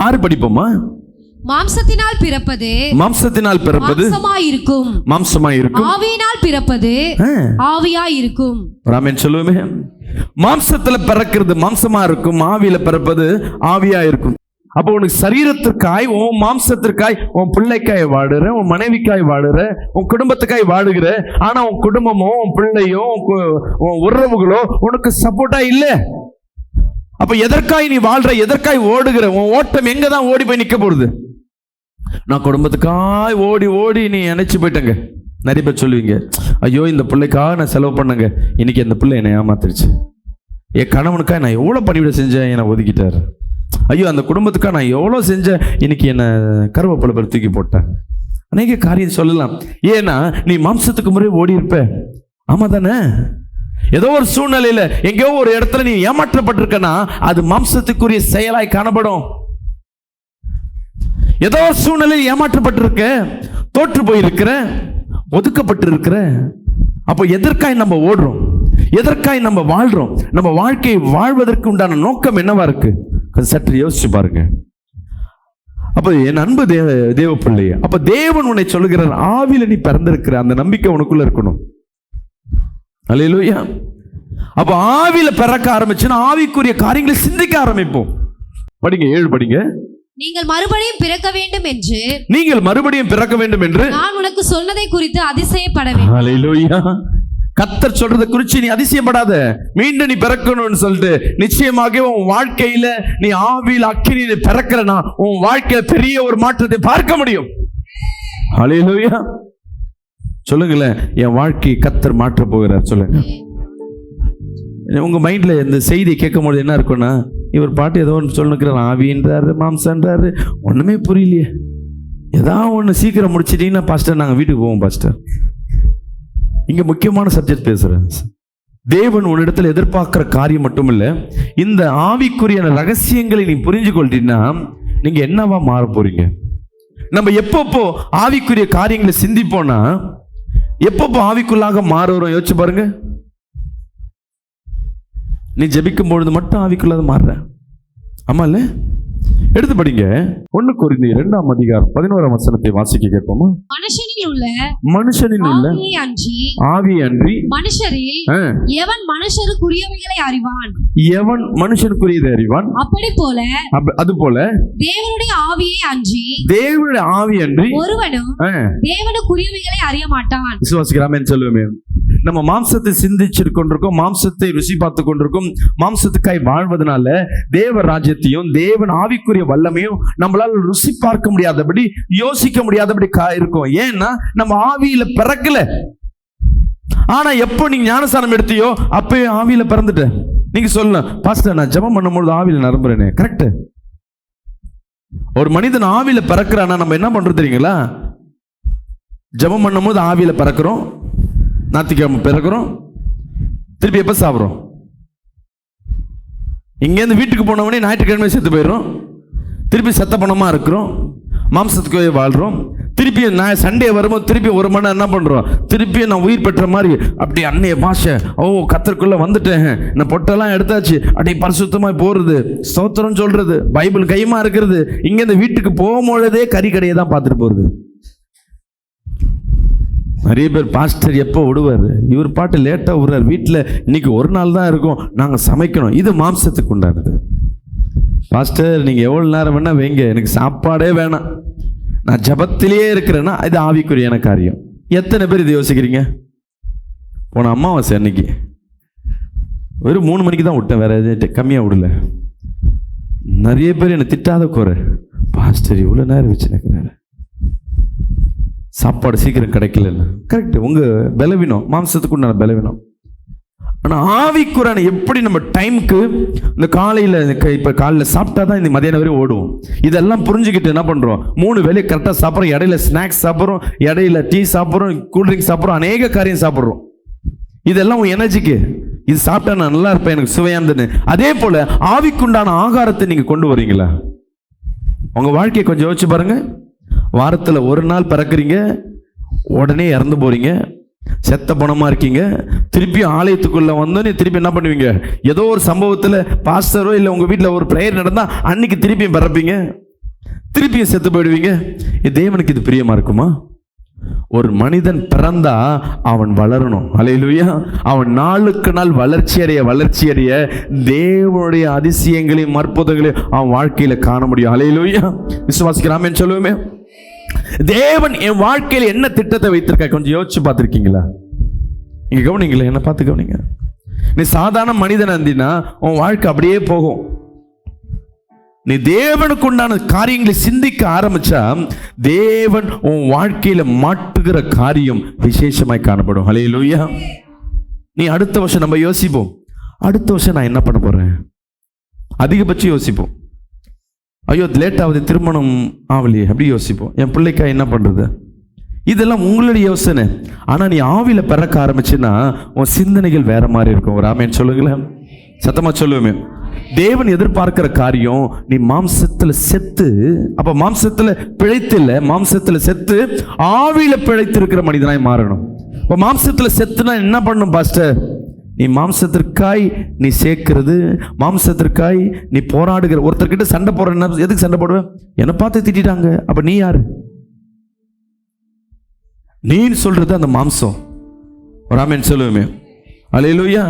6 படிப்போமா? மாம்சத்தினால் பிறப்பது மாம்சமாய் இருக்கும், ஆவியினால் பிறப்பது ஆவியாய் இருக்கும். ஆமென் சொல்லுவோமே. மாம்சத்துல பிறக்கிறது மாம்சமா இருக்கும், ஆவியில பிறப்பது ஆவியா இருக்கும். அப்போ உனக்கு சரீரத்திற்காய், உன் மாம்சத்திற்காய், உன் பிள்ளைக்காய் வாடுற, உன் மனைவிக்காய் வாடுற, உன் குடும்பத்துக்காய் வாடுகிற. ஆனா உன் குடும்பமோ, உன் பிள்ளையோ, உன் உறவுகளோ உனக்கு சப்போர்ட்டா இல்லை. அப்ப எதற்காய் நீ வாழ்ற, எதற்காய் ஓடுகிற? உன் ஓட்டம் எங்க தான் ஓடி போய் நிக்க போடுது? நான் குடும்பத்துக்காய் ஓடி நீ நினைச்சு போயிட்டேங்க. நிறைய பேர் சொல்லுவீங்க, ஐயோ இந்த பிள்ளைக்காக நான் செலவு பண்ணங்க, இன்னைக்கு அந்த பிள்ளை என்னை ஏமாத்திருச்சு. என் கணவனுக்காக நான் எவ்வளோ பணிவிட செஞ்சேன், என்னை ஒதுக்கிட்டார். ஐயோ அந்த குடும்பத்துக்காக நான் எவ்வளோ செஞ்சேன், இன்னைக்கு என்னை கருவேப்பிலை பேர் தூக்கி போட்டேன். அநேக காரியம் சொல்லலாம். ஏன்னா நீ மாம்சத்துக்கு முறை ஓடி இருப்ப. ஆமா தானே? ஏதோ ஒரு சூழ்நிலையில எங்கேயோ ஒரு இடத்துல நீ ஏமாற்றப்பட்டிருக்கனா, அது மாம்சத்துக்குரிய செயலாய் காணப்படும். ஏதோ ஒரு சூழ்நிலையில் ஏமாற்றப்பட்டிருக்க, தோற்று போயிருக்கிற, ஒதுக்கப்பட்டிருக்கிற. அப்போ எதற்காய் நம்ம ஓடுறோம், எதற்காய் நம்ம வாழ்றோம்? நம்ம வாழ்க்கையை வாழ்வதற்கு உண்டான நோக்கம் என்னவா இருக்கு? சற்று யோசிச்சு பாருங்க. அப்ப என் அன்பு தேவ பிள்ளையே, அப்ப தேவன் உன்னை சொல்லுகிறார், ஆவியில நீ பிறந்திருக்கிற அந்த நம்பிக்கை உனக்குள்ள இருக்கணும். அல்லேலூயா. அப்ப ஆவியில பிறக்க ஆரம்பிச்சுன்னா ஆவிக்குரிய காரியங்களை சிந்திக்க ஆரம்பிப்போம். படிங்க, 7 படிங்க. நீங்கள் மறுபடியும் பிறக்க வேண்டும் என்று நான் உனக்கு சொன்னதை குறித்து அதிசயப்பட வேண்டும். அல்லேலூயா. கர்த்தர் சொல்றதை குறித்து நீ அதிசயப்படாத. மீண்டும் நீ பிறக்கணும்னு சொல்லிட்டு நிச்சயமாக உன் வாழ்க்கையில நீ ஆவியில் அக்கினி பிறக்கிறனா, உன் வாழ்க்கையில பெரிய ஒரு மாற்றத்தை பார்க்க முடியும். அல்லேலூயா. சொல்லுங்களேன், என் வாழ்க்கையை கர்த்தர் மாற்ற போகிறார். சொல்லுங்க. உங்க மைண்ட்ல இந்த செய்தி கேட்கும் பொழுது என்ன இருக்கும்னா, இவர் பாட்டு ஏதோ ஒன்று சொல்லுக்கிறார், ஆவின்றாரு, மாம்சன்றாரு, ஒண்ணுமே புரியலையே. ஏதாவது ஒன்று சீக்கிரம் முடிச்சிட்டீங்கன்னா பாஸ்டர் நாங்கள் வீட்டுக்கு போவோம் பாஸ்டர். இங்க முக்கியமான சப்ஜெக்ட் பேசுறேன். தேவன் உன்னிடத்தில் எதிர்பார்க்கிற காரியம் மட்டும் இல்ல, இந்த ஆவிக்குரிய ரகசியங்களை நீ புரிஞ்சு கொள்றீங்கன்னா நீங்க என்னவா மாற போறீங்க? நம்ம எப்பப்போ ஆவிக்குரிய காரியங்களை சிந்திப்போனா, எப்பப்போ ஆவிக்குள்ளாக மாறுறோம் யோசிச்சு பாருங்க. நீ ஜெபிக்கும் பொழுது மட்டும் ஆவிக்குள்ளாக மாறுற. ஆமா இல்ல? எடுத்து படிங்க. 1 கொரிந்தியர் 2ஆம் அதிகாரம் 11ஆம் வசனத்தை வாசிக்க கேட்போமா? மனுஷனில் உள்ள ஆவி அன்றி மனுஷரில் எவன் மனுஷருக்குரியவைகளை அறிவான்? எவன் மனுஷருக்குரியதை அறிவான்? அது போல தேவனுடைய ஆவி அன்றி ஒருவனும் தேவனுக்குரியவைகளை அறிய மாட்டான். விசுவாசிக்கிறாமே சொல்லுவேமே. நம்ம மாம்சத்தை சிந்திச்சு கொண்டிருக்கோம், மாம்சத்தை ருசி பார்த்து கொண்டிருக்கோம். மாம்சத்துக்காய் வாழ்வதனால தேவ ராஜ்யத்தையும் தேவன் ஆவிக்குரிய வல்லமையும் நம்மளால ருசி பார்க்க முடியாதபடி, யோசிக்க முடியாதபடி இருக்கும். ஏன்னா நம்ம ஆவியில பிறக்கல. ஆனா எப்போ நீங்க ஞானஸ்தானம் எடுத்தியோ அப்பவே ஆவியில பிறந்துட்ட. நீங்க சொல்லலாம், பாஸ்டர் நான் ஜெபம் பண்ணும்போது ஆவியில நிரம்புறேனே. கரெக்ட். ஒரு மனிதன் ஆவியில பிறக்கிறானா நம்ம என்ன பண்றோம் தெரியுங்களா? ஜெபம் பண்ணும் போது ஆவியில பிறக்கிறோம், ஞாயிற்றுக்கிழமை பிறக்கிறோம், திருப்பி எப்ப சாப்பிட்றோம்? இங்கேருந்து வீட்டுக்கு போனவனே ஞாயிற்றுக்கிழமை செத்து போயிடுறோம், திருப்பி செத்த பணமா இருக்கிறோம், மாம்சத்துக்கு வாழ்றோம். திருப்பி நான் சண்டே வரும்போது திருப்பி ஒரு மணி நேரம் என்ன பண்றோம்? திருப்பி நான் உயிர் பெற்ற மாதிரி அப்படி அன்னைய பாஷை, ஓ கத்தருக்குள்ள வந்துட்டேன், நான் பொட்டெல்லாம் எடுத்தாச்சு, அப்படி பரிசுத்தமாய் போறது, ஸ்தோத்திரம் சொல்றது, பைபிள் கைமா இருக்கிறது. இங்க இந்த வீட்டுக்கு போகும்பொழுதே கறி கடையை தான் பார்த்துட்டு போறது. நிறைய பேர் பாஸ்டர் எப்போ விடுவார், இவர் பாட்டு லேட்டாக விடுறார், வீட்டில் இன்னைக்கு ஒரு நாள் தான் இருக்கும், நாங்கள் சமைக்கணும். இது மாம்சத்துக்கு உண்டானது. பாஸ்டர் நீங்கள் எவ்வளோ நேரம் வேணா வைங்க, எனக்கு சாப்பாடே வேணாம், நான் ஜபத்திலேயே இருக்கிறேன்னா இது ஆவிக்குரியான காரியம். எத்தனை பேர் இதை யோசிக்கிறீங்க? போன அமாவாசை அன்னைக்கு வெறும் 3 மணிக்கு தான் விட்டேன், வேற எதுவும் கம்மியாக விடல. நிறைய பேர் என்னை திட்டாத குறை, பாஸ்டர் இவ்வளோ நேரம் வச்சு நிற்கிறாரு, சாப்பாடு சீக்கிரம் கிடைக்கல. கரெக்ட், உங்கள் பலவீனம், மாம்சத்துக்கு உண்டான பலவீனம். ஆனால் ஆவிக்குறான எப்படி நம்ம டைமுக்கு இந்த காலையில் இப்போ காலையில் சாப்பிட்டா தான் இந்த மதியானம் வரையும் ஓடுவோம். இதெல்லாம் புரிஞ்சுக்கிட்டு என்ன பண்ணுறோம்? 3 வேளையை கரெக்டாக சாப்பிட்றோம், இடையில ஸ்நாக்ஸ் சாப்பிட்றோம், இடையில டீ சாப்பிட்றோம், கூல்ட்ரிங்க் சாப்பிட்றோம், அநேக காரியம் சாப்பிட்றோம். இதெல்லாம் உன் எனர்ஜிக்கு, இது சாப்பிட்டா நான் நல்லா இருப்பேன், எனக்கு சுவையானதுன்னு. அதே போல் ஆவிக்குண்டான ஆகாரத்தை நீங்கள் கொண்டு வரீங்களா? உங்கள் வாழ்க்கையை கொஞ்சம் யோசிச்சு பாருங்க. வாரத்தில் ஒரு நாள் பிறக்கிறீங்க, உடனே இறந்து போறீங்க, செத்த பணமா இருக்கீங்க, திருப்பி ஆலயத்துக்குள்ள வந்து திருப்பி என்ன பண்ணுவீங்க? ஏதோ ஒரு சம்பவத்தில் பாஸ்டரோ இல்லை உங்க வீட்டில் ஒரு பிரேயர் நடந்தா அன்னைக்கு திருப்பியும் பிறப்பீங்க, திருப்பியும் செத்து போயிடுவீங்க. தேவனுக்கு இது பிரியமா இருக்குமா? ஒரு மனிதன் பிறந்தா அவன் வளரணும். அல்லேலூயா. அவன் நாளுக்கு நாள் வளர்ச்சி அடைய தேவனுடைய அதிசயங்களையும் அற்புதங்களையும் அவன் வாழ்க்கையில காண முடியும். அல்லேலூயா. விசுவாசிக்கிறாமே சொல்லுவோமே. தேவன் என் வாழ்க்கையில என்ன திட்டத்தை வைத்திருக்க கொஞ்சம் யோசிச்சு பார்த்திருக்கீங்களா? நீங்க கவனிங்களா, என்ன பார்த்து கவனிங்க. நீ சாதாரண மனிதன் இருந்தீன்னா உன் வாழ்க்கை அப்படியே போகும். நீ தேவனுக்கு உண்டான காரியங்களை சிந்திக்க ஆரம்பிச்சா தேவன் உன் வாழ்க்கையில மாட்டுகிற காரியம் விசேஷமாய் காணப்படும். ஹல்லேலூயா. நீ அடுத்த வருஷம் நம்ம யோசிப்போம், அடுத்த வருஷம் நான் என்ன பண்ண போறேன், அதிகபட்சம் யோசிப்போம். ஐயோ லேட் ஆகுது, திருமணம் ஆகலையே, அப்படி யோசிப்போம். என் பிள்ளைக்கா என்ன பண்றது, இதெல்லாம் உங்களுடைய யோசனை. ஆனா நீ ஆவியில பிறக்க ஆரம்பிச்சுன்னா உன் சிந்தனைகள் வேற மாதிரி இருக்கும். ஒரு ஆமேன் சொல்லுங்களேன், சத்தமா சொல்லுவேன். தேவன் எதிர்பார்க்கிற காரியம் நீ மாம்சத்துல செத்து, அப்ப மாம்சத்துல பிழைத்து இல்ல, மாம்சத்துல செத்து ஆவியில பிழைத்து இருக்கிற மனிதனாய் மாறணும். இப்ப மாம்சத்துல செத்துனா என்ன பண்ணும் பாஸ்டர்? நீ மாம்சத்திற்காய் நீ சேர்க்கிறது, மாம்சத்திற்காய் நீ போராடுகிற. ஒருத்தர்கிட்ட சண்டை போடுற, எதுக்கு சண்டை போடுவேன்? என்னை பார்த்து திட்டாங்க, அப்ப நீ யாரு? நீ சொல்றது அந்த மாம்சம். ஒரு ஆமென் சொல்லுவேமே. அல்லேலூயா.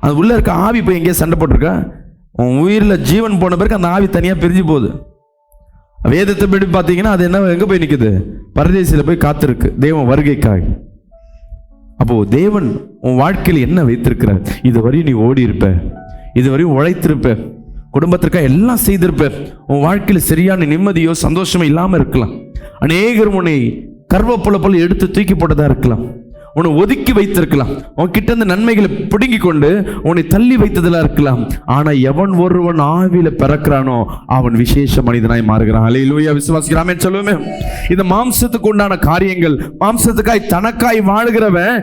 அது உள்ள இருக்க ஆவி போய் எங்கேயா சண்டை போட்டிருக்கா? உன் உயிரில் ஜீவன் போன பிறகு அந்த ஆவி தனியாக பிரிஞ்சு போகுது. வேதத்தை படி பார்த்தீங்கன்னா அது என்ன, எங்கே போய் நிற்குது? பரதேசியில் போய் காத்திருக்கு தேவன் வருகைக்காக. அப்போ தேவன் உன் வாழ்க்கையில் என்ன வைத்திருக்கிறார்? இதுவரையும் நீ ஓடி இருப்ப, இதுவரையும் உழைத்திருப்ப, குடும்பத்திற்காக எல்லாம் செய்திருப்ப. உன் வாழ்க்கையில் சரியான நிம்மதியோ சந்தோஷமோ இல்லாமல் இருக்கலாம். அநேகர் உன்னை கர்வப்புல போல எடுத்து தூக்கி போட்டதா இருக்கலாம், உன்னை ஒதுக்கி வைத்திருக்கலாம், உன்கிட்ட இருந்து நன்மைகளை பிடுங்கி கொண்டு உன்னை தள்ளி வைத்ததெல்லாம் இருக்கலாம். ஆனா எவன் ஒருவன் ஆவியில பிறக்கிறானோ அவன் விசேஷ மனிதனாய் மாறுகிறான். அல்லேலூயா. விசுவாசிக்கிறாமே சொல்லுவேன். இந்த மாம்சத்துக்கு உண்டான காரியங்கள், மாம்சத்துக்காய் தனக்காய் வாழுகிறவன்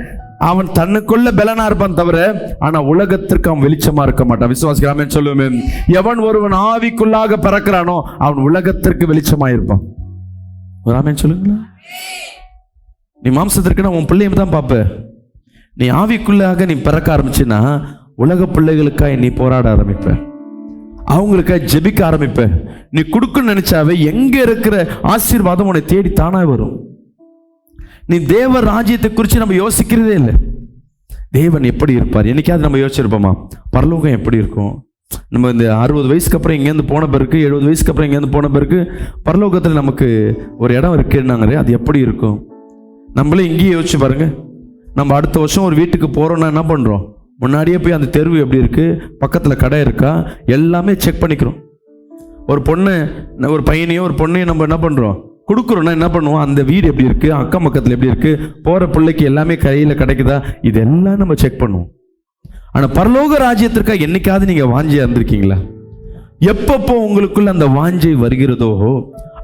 அவன் தன்னுக்குள்ள பலனா இருப்பான் தவிர ஆனா உலகத்திற்கு அவன் வெளிச்சமா இருக்க மாட்டான். விசுவாசிக்கிறாமே சொல்லுவேன். எவன் ஒருவன் ஆவிக்குள்ளாக பிறக்கிறானோ அவன் உலகத்திற்கு வெளிச்சமா இருப்பான். ஆமென் சொல்லுங்களா. நீ மாம்சத்திற்கு உன் பிள்ளையும் தான் பார்ப்ப. நீ ஆவிக்குள்ளாக நீ பிறக்க ஆரம்பிச்சுன்னா உலக பிள்ளைகளுக்காக நீ போராட ஆரம்பிப்ப, அவங்களுக்காக ஜெபிக்க ஆரம்பிப்ப. நீ கொடுக்கணும்னு நினைச்சாவே எங்க இருக்கிற ஆசீர்வாதம் உன்னை தேடி தானா வரும். நீ தேவ ராஜ்யத்தை குறித்து நம்ம யோசிக்கிறதே இல்லை. தேவன் எப்படி இருப்பார் என்னைக்காவது நம்ம யோசிச்சிருப்போமா? பரலோகம் எப்படி இருக்கும்? நம்ம இந்த 60 வயசுக்கு அப்புறம் இங்கேருந்து போன பிறகு, 70 வயசுக்கு அப்புறம் இங்கேருந்து போன பிறகு பரலோகத்தில் நமக்கு ஒரு இடம் இருக்குன்னாங்க, அது எப்படி இருக்கும்? நம்மளே இங்கேயே யோசிச்சு பாருங்க. நம்ம அடுத்த வருஷம் ஒரு வீட்டுக்கு போறோம்னா என்ன பண்றோம்? முன்னாடியே போய் அந்த தெருவு எப்படி இருக்கு, பக்கத்துல கடை இருக்கா, எல்லாமே செக் பண்ணிக்கிறோம். ஒரு பொண்ணு, ஒரு பையனையோ ஒரு பொண்ணையும் நம்ம என்ன பண்றோம், கொடுக்குறோம்னா என்ன பண்ணுவோம்? அந்த வீடு எப்படி இருக்கு, அக்கம் பக்கத்துல எப்படி இருக்கு, போற பிள்ளைக்கு எல்லாமே கையில கிடைக்குதா, இதெல்லாம் நம்ம செக் பண்ணுவோம். ஆனா பரலோக ராஜ்யத்திற்காக என்னைக்காவது நீங்க வாஞ்சியா இருந்திருக்கீங்களா? எப்பப்போ உங்களுக்குள்ள அந்த வாஞ்சை வருகிறதோ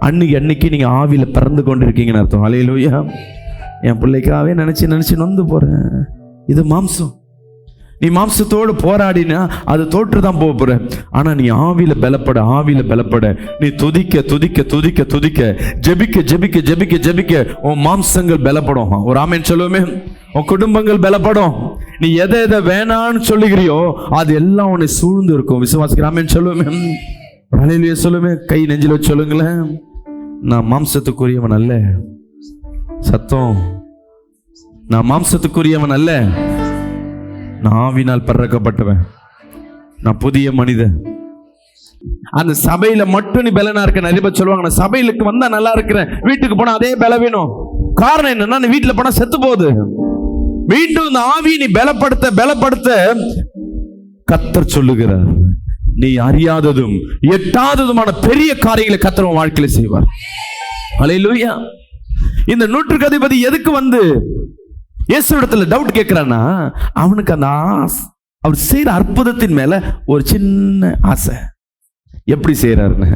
அன்னைக்கு நீங்க ஆவியில பிறந்து கொண்டிருக்கீங்கன்னு அர்த்தம். ஹல்லேலூயா. என் பிள்ளைக்காவே நினைச்சு நொந்து போறேன். இது மாம்சம். நீ மாம்சத்தோடு போராடினா அது தோற்று தான் போக போற. ஆனா நீ ஆவியில பலப்பட நீ துதிக்க ஜெபிக்க உன் மாம்சங்கள் பலப்படும். ஒரு ஆமென் சொல்லுவோமே. உன் குடும்பங்கள் பலப்படும். நீ எதை வேணான்னு சொல்லுகிறியோ அது எல்லாம் உன்னை சூழ்ந்து இருக்கும். விசுவாசிக்கிற ஆமென் சொல்லுவோமே. ஹல்லேலூயா சொல்லுமே. கை நெஞ்சில வச்சு சொல்லுங்களேன். நான் மாம்சத்துக்குரியவன் அல்ல. சத்தம். நான் மாம்சத்துக்குரியவன் அல்ல. நான் ஆவினால் பிறக்கப்பட்டவன். நான் புதிய மனிதன். அந்த சபையில மட்டும் நீ பலனா இருக்க. நிறைய பேர் சொல்லுவாங்க நான் சபையிலுக்கு வந்தா நல்லா இருக்கிறேன், வீட்டுக்கு போனா அதே பல வேணும். காரணம் என்னன்னா நீ வீட்டுல போனா செத்து போகுது. மீண்டும் இந்த ஆவியை நீ பலப்படுத்த கர்த்தர் சொல்லுகிறார், நீ அறியாததும் எட்டாததுமான பெரிய காரியங்களை கர்த்தர் உன் வாழ்க்கையில செய்வார். ஹல்லேலூயா. இந்த நூற்றுக்கு அதிபதி எதுக்கு வந்து இயேசுவிடத்துல டவுட் கேட்கிறான்னா, அவனுக்கு அந்த அவர் செய்யற அற்புதத்தின் மேல ஒரு சின்ன ஆசை. எப்படி செய்யறாருன்னு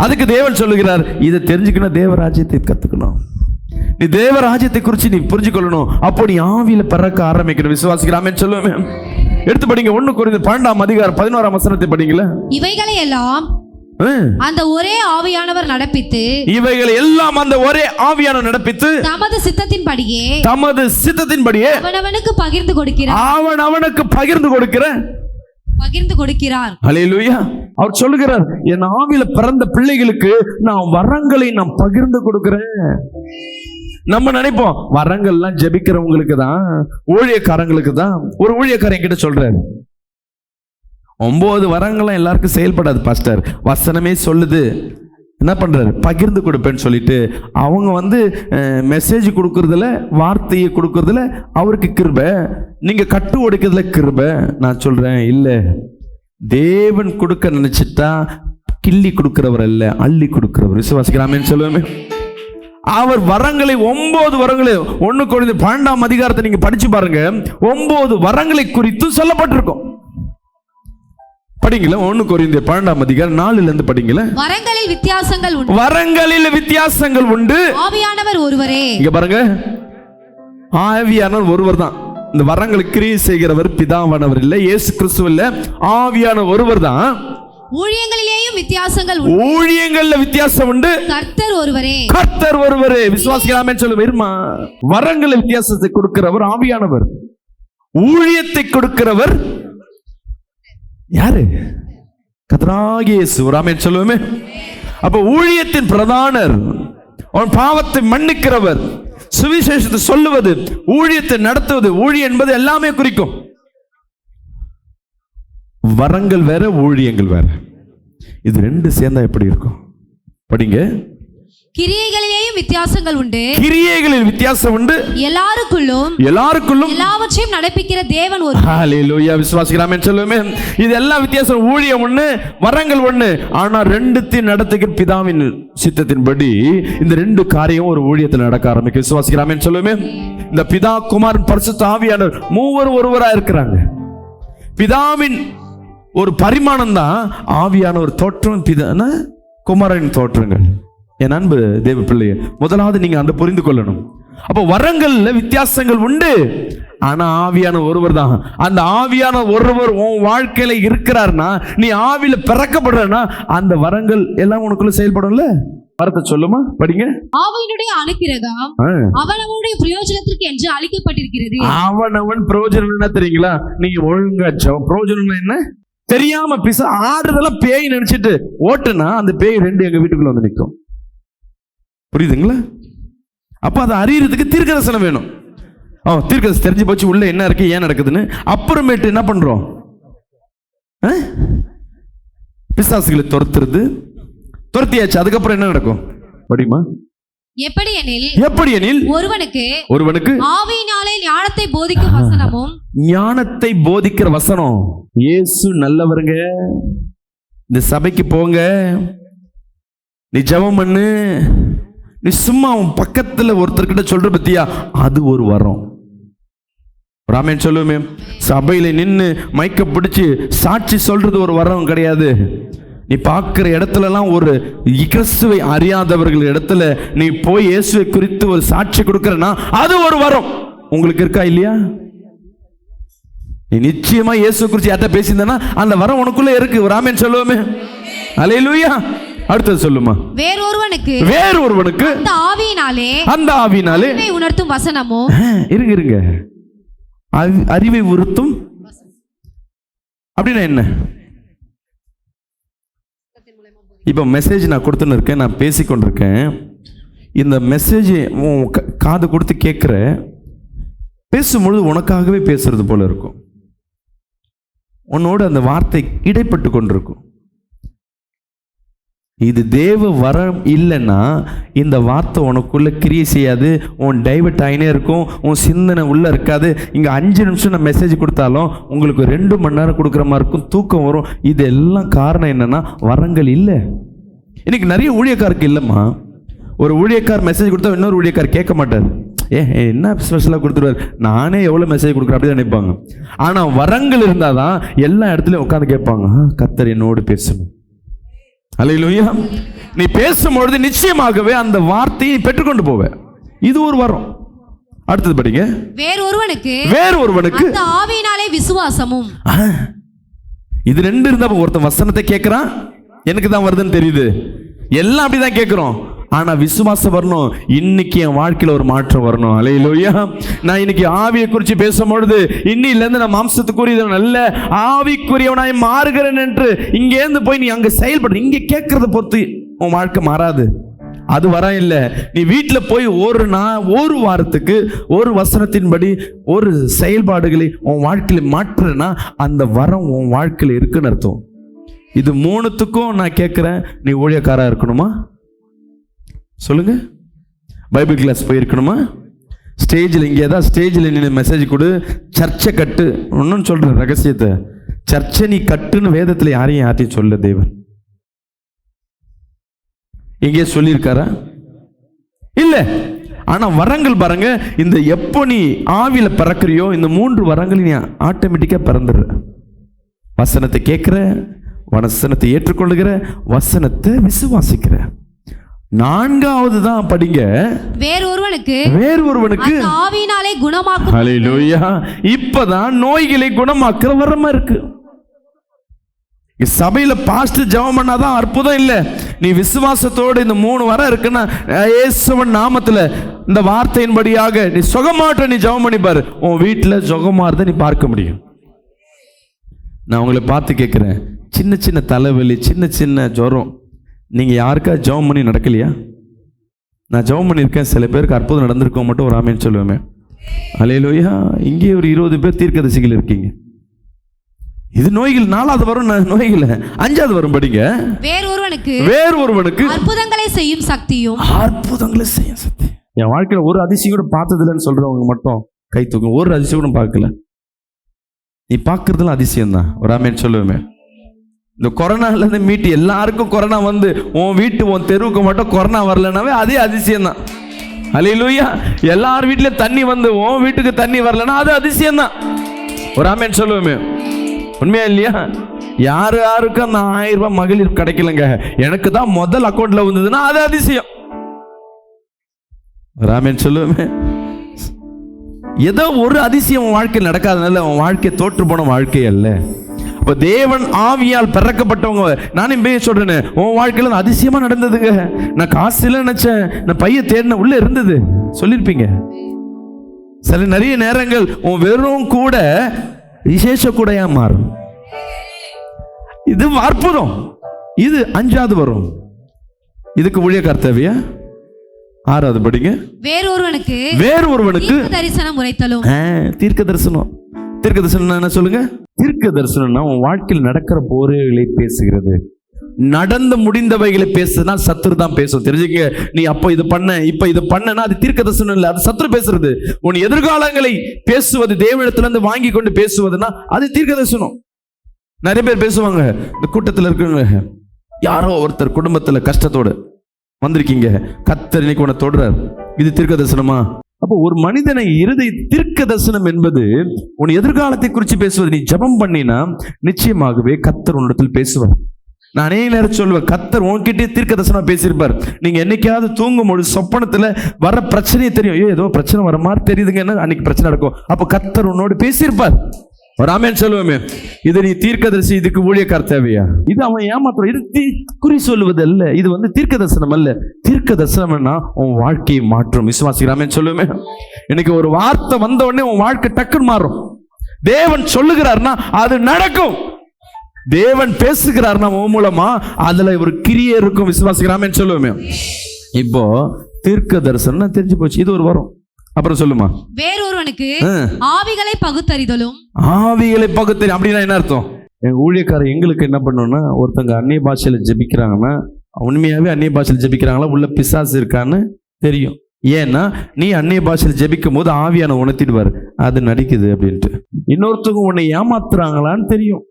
அதுக்கு தேவன் சொல்லுகிறார், இதை தெரிஞ்சுக்கணும், தேவராஜ்யத்தை கத்துக்கணும். நீ தேவராஜ்யத்தை குறித்து நீ புரிஞ்சுக்கொள்ளணும். அப்போ நீ ஆவியில பிறக்க ஆரம்பிக்கணும். விசுவாசிக்கிறாமே சொல்லுவேன். எடுத்து படிங்க. 1 கொரிந்தியர் 12:11 படிங்களா. இவைகளை எல்லாம் அந்த ஒரே ஆவியானவர் நடப்பித்து, இவைகளை எல்லாம் அந்த ஒரே ஆவியானவர் நடப்பித்து தமது சித்தத்தின்படியே அவனவனுக்கு பகிர்ந்து கொடுக்கிறார். ஹல்லேலூயா. அவர் சொல்லுகிறார், என் ஆவியில பிறந்த பிள்ளைகளுக்கு நான் வரங்களை நான் பகிர்ந்து கொடுக்கிறேன். நம்ம நினைப்போம் வரங்கள்லாம் ஜெபிக்கிறவங்களுக்கு தான், ஊழியக்காரங்களுக்கு தான். ஒரு ஊழியக்காரன் என்கிட்ட சொல்றாரு, 9 வரங்களும் எல்லாருக்கும் செயல்படாது பாஸ்டர், வசனமே சொல்லுது. என்ன பண்றாரு, பகிர்ந்து கொடுப்பேன்னு சொல்லிட்டு அவங்க மெசேஜ் கொடுக்கறதுல, வார்த்தையை கொடுக்கறதுல அவருக்கு கிருபை, நீங்க கட்டு ஒடுக்கிறதுல கிருபை. நான் சொல்றேன் இல்ல, தேவன் கொடுக்க நினைச்சிட்டா கிள்ளி கொடுக்கிறவர் அல்ல, அள்ளி கொடுக்கிறவர். விசுவாசிக்கிறாமேன்னு சொல்லுவேன். அவர் வரங்களை 9 வரங்களை 1 கொரிந்தியர் 12 நீங்க படிச்சு பாருங்க. 9 வரங்களை குறித்து சொல்லப்பட்டிருக்கும். படிங்களா. 1 கொரிந்தியர் 12 4 படிங்களா. வரங்களில் வித்தியாசங்கள் உண்டு. ஆவியானவர் ஒருவரே. இங்க பாருங்க, ஆவியானவர் ஒருவர் தான். இந்த வரங்களுக்கு கிரியை செய்கிறவர் பிதாவானவர் இல்ல, இயேசு கிறிஸ்து இல்ல, ஆவியான ஒருவர் தான். ஊழியங்களிலேயும் வித்தியாசங்கள் உண்டு. ஊழியங்கள்ல வித்தியாசம் உண்டு. கர்த்தர் ஒருவரே. விசுவாசிக்கலாமே சொல்லுவேன். வரங்கள வித்தியாசத்தை கொடுக்கிறவர் ஆவியானவர். ஊழியத்தை கொடுக்கிறவர் யாரு? கர்த்தராகிய இயேசு. ஆமென் சொல்லுவோமே. அப்ப ஊழியத்தின் பிரதானர், அவன் பாவத்தை மன்னிக்கிறவர், சுவிசேஷத்தை சொல்லுவது, ஊழியத்தை நடத்துவது, ஊழியம் என்பது எல்லாமே குறிக்கும். வரங்கள் வேற, ஊழியங்கள் வேற. இது 2 சேர்ந்தா எப்படி இருக்கும்? படிங்க. கிரியைகளிலேயும் வித்தியாசங்கள் உண்டு. கிரியைகளில் வித்தியாசம் உண்டு. எல்லாருக்குள்ளும் எல்லாவற்றையும் நடப்பிக்கிற தேவன் ஒரு. ஹல்லேலூயா. விசுவாசிக்கிறாமே சொல்லுமே. இது எல்லாம் வித்தியாசம். ஊழியம் ஒண்ணு, வரங்கள் ஒண்ணு. ஆனா 2த்தையும் நடத்துகிற பிதாவின் சித்தத்தின்படி இந்த 2 காரியம் ஒரு ஊழியத்தில் நடக்க ஆரம்பிக்கும். விசுவாசிக்கிறாமே சொல்லுமே. இந்த பிதா, குமாரன், பரிசுத்த ஆவியானவர் மூவர் ஒருவரா இருக்கிறாங்க. பிதாவின் ஒரு பரிமாணம் தான் ஆவியான ஒரு தோற்றம், பிதான குமாரன் தோற்றங்கள். என் அன்பு தேவ பிள்ளைய, முதலாவது நீங்க அந்த புரிந்து கொள்ளணும். அப்போ வரங்கள்ல வித்தியாசங்கள் உண்டு, ஆனா ஆவியான ஒருவர் தான். அந்த ஆவியான ஒருவர் உன் வாழ்க்கையில இருக்கிறார்னா, நீ ஆவியில பிறக்கப்படுறனா, அந்த வரங்கள் எல்லாம் உனக்குள்ள செயல்படும்ல. வரத்தை சொல்லுமா, படிங்க. ஆவியினுடைய அனுக்கிரகம் அவனவனுடைய பிரயோஜனத்திற்கு என்று அளிக்கப்பட்டிருக்கிறது. அவனவன் பிரயோஜனம் என்ன தெரியுங்களா? நீங்க ஒழுங்கா பிரயோஜனம் என்ன தெரியாம பிசா ஆடுறதெல்லாம் பேய் நினைச்சிட்டு ஓட்டுனா, அந்த பேய் 2 எங்க வீட்டுக்குள்ள வந்து நிற்கும். புரியுதுங்களா? அப்ப அதை அறியறதுக்கு தீர்க்கதரிசனம் வேணும். தீர்க்கதரிசனம் தெரிஞ்சு போச்சு உள்ள என்ன இருக்கு, ஏன் நடக்குதுன்னு. அப்புறமேட்டு என்ன பண்றோம்? பிசாசுகளை துரத்தியாச்சு. அதுக்கப்புறம் என்ன நடக்கும்? படிமா. எப்படியெனில் ஒருவனுக்கு ஆவியினாலே ஞானத்தை போதிக்கும் வசனமும். ஞானத்தை போதிக்கிற வசனம். இயேசு நல்லவருங்க, இந்த சபைக்கு போங்க, நீ ஜெபம் பண்ணு, நீ சும்மா உன் பக்கத்துல ஒருத்தர்கிட்ட சொல்ற பத்தியா, அது ஒரு வரம். ராமன் சொல்லுமே. சபையில நின்று மைக்க பிடிச்சு சாட்சி சொல்றது ஒரு வரம் கிடையாது. நீ பார்க்கிற இடத்துலலாம் ஒரு கிறிஸ்துவை அறியாதவர்கள் இடத்துல நீ போய் இயேசுவை குறித்து ஒரு சாட்சி கொடுக்கறனா அது ஒரு வரம். உங்களுக்கு இருக்கா இல்லையா? நீ நிச்சயமா இயேசு குறித்து யார்ட்ட பேசியிருந்தனா அந்த வரம் உனக்குள்ள இருக்கு. ஒரு ஆமென் சொல்லுவோமே. அல்லேலூயா. அடுத்தது சொல்லுமா. வேறொருவனுக்கு அந்த ஆவியினாலே உணர்த்தும் வசனமோ. இருங்க அறிவை உறுத்தும் அப்படின்னா என்ன? இப்போ மெசேஜ் நான் கொடுத்துன்னு இருக்கேன், நான் பேசிக்கொண்டிருக்கேன். இந்த மெசேஜ் காது கொடுத்து கேட்குற, பேசும்பொழுது உனக்காகவே பேசுறது போல இருக்கும். உன்னோட அந்த வார்த்தை இடைப்பட்டு கொண்டிருக்கும். இது தேவ வரம் இல்லைன்னா இந்த வார்த்தை உனக்குள்ள கிரியை செய்யாது. உன் டைவர்ட் ஆகினே இருக்கும், உன் சிந்தனை உள்ள இருக்காது. இங்கே 5 நிமிஷம் நான் மெசேஜ் கொடுத்தாலும் உங்களுக்கு 2 மணி நேரம் கொடுக்குற மாதிரி இருக்கும், தூக்கம் வரும். இதெல்லாம் காரணம் என்னன்னா வரங்கள் இல்லை. இன்னைக்கு நிறைய ஊழியக்காருக்கு இல்லைம்மா. ஒரு ஊழியக்கார் மெசேஜ் கொடுத்தா இன்னொரு ஊழியக்கார் கேட்க மாட்டார். என்ன ஸ்பெஷலாக கொடுத்துருவார், நானே எவ்வளோ மெசேஜ் கொடுக்குறேன் அப்படி தான் நினைப்பாங்க. ஆனால் வரங்கள் இருந்தால் தான் எல்லா இடத்துலையும் உட்காந்து கேட்பாங்க, கர்த்தர் என்னோடு பேசணும். அல்லேலூயா. நீ பேசும்பொழுது நிச்சயமாகவே அந்த வார்த்தையை பெற்றுக்கொண்டு போவ. இது ஒரு வரம். அடுத்தது படிங்க. வேறொருவனுக்கு அந்த ஆவியினாலே விசுவாசமும். இது 2 இருந்தா ஒருத்தன் வசனத்தை கேட்கிறான், எனக்கு தான் வருதுன்னு தெரியுது, எல்லாம் அப்படிதான் கேட்கிறோம். ஆனா விசுவாசம் வரணும். இன்னைக்கு என் வாழ்க்கையில ஒரு மாற்றம் வரணும். அல்லேலூயா. நான் இன்னைக்கு ஆவியை குறித்து பேசும்பொழுது இன்னிலிருந்து நான் மாம்சத்துக்குரிய நல்ல ஆவிக்குரியவனாய் மாறுகிறேன் என்று இங்கேருந்து போய் நீ அங்க செயல்படு. இங்க கேட்கறத பொறுத்து உன் வாழ்க்கை மாறாது. அது வரம் இல்லை. நீ வீட்டில் போய் ஒரு வாரத்துக்கு ஒரு வசனத்தின்படி ஒரு செயல்பாடுகளை உன் வாழ்க்கையில மாற்றுனா அந்த வரம் உன் வாழ்க்கையில இருக்குன்னு அர்த்தம். இது 3த்துக்கும் நான் கேட்கிறேன், நீ ஊழியக்காரா இருக்கணுமா? சொல்லுங்க. பைபிள் கிளாஸ் போயிருக்கணுமா? ஸ்டேஜில் இங்கே ஏதாவது ஸ்டேஜில் நீ மெசேஜ் கொடு, சர்ச்சை கட்டு. ஒன்றும் சொல்கிறேன் ரகசியத்தை, சர்ச்சை நீ கட்டுன்னு வேதத்தில் யாரையும் சொல்ல தேவன் இங்கே சொல்லியிருக்காரா? இல்லை. ஆனால் வரங்கள் பாருங்க, இந்த எப்போ நீ ஆவியில் பிறக்கிறியோ இந்த 3 வரங்கள் நீ ஆட்டோமேட்டிக்காக பிறந்துடுற. வசனத்தை கேட்குற, வசனத்தை ஏற்றுக்கொள்ளுகிற, வசனத்தை விசுவாசிக்கிற. 4வது தான் படிங்க. வேறொருவனுக்கு ஆவியினாலே குணமாக்கும். ஹல்லேலூயா. இப்பதான் நோய்களை குணமாக்குற வரமா இருக்கு. சபையில பாஸ்டர் ஜெபம் பண்ணாதான் அற்புதம் இல்லை. நீ விசுவாசத்தோடு இந்த 3 வரம் இருக்குன்னா இயேசுவின் நாமத்துல இந்த வார்த்தையின்படியாக நீ சுகமாட்ட நீ ஜெபம் பண்ணி பாரு, உன் வீட்டுல சுகமாறத நீ பார்க்க முடியும். நான் உங்களை பார்த்து கேட்கிறேன், சின்ன சின்ன தலைவலி, சின்ன சின்ன ஜுரம், நீங்கள் யாருக்கா ஜெபம் பண்ணி நடக்கலையா? நான் ஜெபம் பண்ணியிருக்கேன், சில பேருக்கு அற்புதம் நடந்திருக்கோம், மட்டும் ஒரு ஆமென் சொல்லுவேன். அல்லேலூயா. இங்கே ஒரு 20 பேர் தீர்க்கதரிசிகள் இருக்கீங்க. இது நோய்கள் 4வது வரும், நோய்கள் 5வது வரும். படிங்க. வேறொருவனுக்கு அற்புதங்களை செய்யும் சக்தி. என் வாழ்க்கையில் ஒரு அதிசயம் கூட பார்த்தது இல்லைன்னு சொல்றவங்க மட்டும் கை தூக்கும். ஒரு அதிசயம் கூட பார்க்கல. நீ பார்க்கறதுலாம் அதிசயம் தான். ஒரு ஆமென் சொல்லுவேன். இந்த கொரோனாலேருந்து மீட்டு எல்லாருக்கும் கொரோனா வந்து உன் வீட்டு உன் தெருவுக்கு மட்டும் கொரோனா வரலனாவே அதே அதிசயம் தான். அல்லேலூயா. எல்லார் வீட்லயும் தண்ணி வந்து உன் வீட்டுக்கு தண்ணி வரலன்னா அது அதிசயம் தான். ஒரு ஆமென் சொல்லுவோமே. உண்மையா இல்லையா? யாருக்கும் அந்த 1000 ரூபாய் மகளிர் கிடைக்கலங்க, எனக்கு தான் முதல் அக்கௌண்ட்ல வந்ததுன்னா அது அதிசயம். ஒரு ஆமென் சொல்லுவோமே. ஏதோ ஒரு அதிசயம் உன் வாழ்க்கையில் நடக்காதனால உன் வாழ்க்கை தோற்று போன வாழ்க்கை அல்ல. இப்போ தேவன் ஆவியால் பிறக்கப்பட்டவங்க, நானே சொல்றேன்னு உன் வாழ்க்கையில் அதிசயமா நடந்ததுங்க. நான் காசு இல்லை நினைச்சேன், நான் பைய தேடின உள்ள இருந்தது சொல்லியிருப்பீங்க. சில நிறைய நேரங்கள் உன் வெறும் கூட விசேஷ கூடையா மாறும். இது அற்புதம். இது 5வது வரும். இதுக்கு ஊழியக்கார் தேவையா? 6வது படிங்க. வேறொருவனுக்கு தரிசனம் உரைத்தலும். தீர்க்க தரிசனம். தீர்க்க தரிசனம் என்ன சொல்லுங்க? தீர்க்க தரிசனம்னா உன் வாழ்க்கையில் நடக்கிற போரைகளை பேசுகிறது. நடந்து முடிந்தவைகளை பேசுனா சத்துரு தான் பேசும். தெரிஞ்சுக்க. நீ அப்போ இது பண்ண இப்ப இது பண்ணனா அது தீர்க்க தரிசனம் இல்லை, அது சத்துரு பேசுறது. உன் எதிர்காலங்களை பேசுவது, தேவனிடத்துல இருந்து வாங்கி கொண்டு பேசுவதுன்னா அது தீர்க்க தரிசனம். நிறைய பேர் பேசுவாங்க. இந்த கூட்டத்தில் இருக்கிறவங்க, யாரோ ஒருத்தர் குடும்பத்துல கஷ்டத்தோடு வந்திருக்கீங்க, கர்த்தர் இன்னைக்கு உன்னை தொடுறார், இது தீர்க்க தரிசனமா? அப்போ ஒரு மனிதனை தீர்க்க தரிசனம் என்பது உன் எதிர்காலத்தை குறித்து பேசுவது. நீ ஜெபம் பண்ணினா நிச்சயமாகவே கர்த்தர் உன்னிடத்தில் பேசுவார். நான் அநேக நேரம் சொல்லுவேன், கர்த்தர் உன்கிட்டே தீர்க்க தரிசனம் பேசியிருப்பார். நீங்க என்னைக்காவது தூங்கும்போது சொப்பனத்துல வர பிரச்சனையே தெரியும், ஐயோ ஏதோ பிரச்சனை வர மாதிரி தெரியுதுங்கன்னா அன்னைக்கு பிரச்சனை நடக்கும். அப்ப கர்த்தர் உன்னோடு பேசியிருப்பார். ஒரு ஆமென் சொல்லுவோமே. இது நீ தீர்க்கதரிசி, இதுக்கு ஊழியக்கார தேவையா? இது அவன் ஏமாத்துறான். இது குறி சொல்லுவது அல்ல, இது தீர்க்க தரிசனம் அல்ல. தீர்க்க தரிசனம்னா உன் வாழ்க்கையை மாற்றும். விசுவாசிக்கிற ஆமென் சொல்லுவோமே. இன்னைக்கு ஒரு வார்த்தை வந்த உடனே உன் வாழ்க்கை டக்குன்னு மாறும். தேவன் சொல்லுகிறார்னா அது நடக்கும். தேவன் பேசுகிறார்னா உன் மூலமா அதுல ஒரு கிரியை இருக்கும். விசுவாசிக்கிறாமே சொல்லுவோமே. இப்போ தீர்க்க தரிசனம் தெரிஞ்சு போச்சு, இது ஒரு வரும். அப்புறம் சொல்லுமா, வேறொருவனுக்கு ஆவிகளை பகுத்தறிதலும். ஆவிகளை பகுத்தறி அப்படின்னா என்ன அர்த்தம்? எங்க ஊழியக்காரர் எங்களுக்கு என்ன பண்ணணும்னா, ஒருத்தங்க அந்நிய பாஷையில ஜெபிக்கிறாங்கன்னா உண்மையாவே அந்நிய பாஷையில ஜெபிக்கிறாங்களா, உள்ள பிசாசு இருக்கான்னு தெரியும். ஏன்னா நீ அந்நிய பாஷையில் ஜெபிக்கும் போது ஆவியான உணர்த்திடுவார், அது நடிக்குது அப்படின்ட்டு. இன்னொருத்தவங்க உன்னை ஏமாத்துறாங்களான்னு தெரியும்.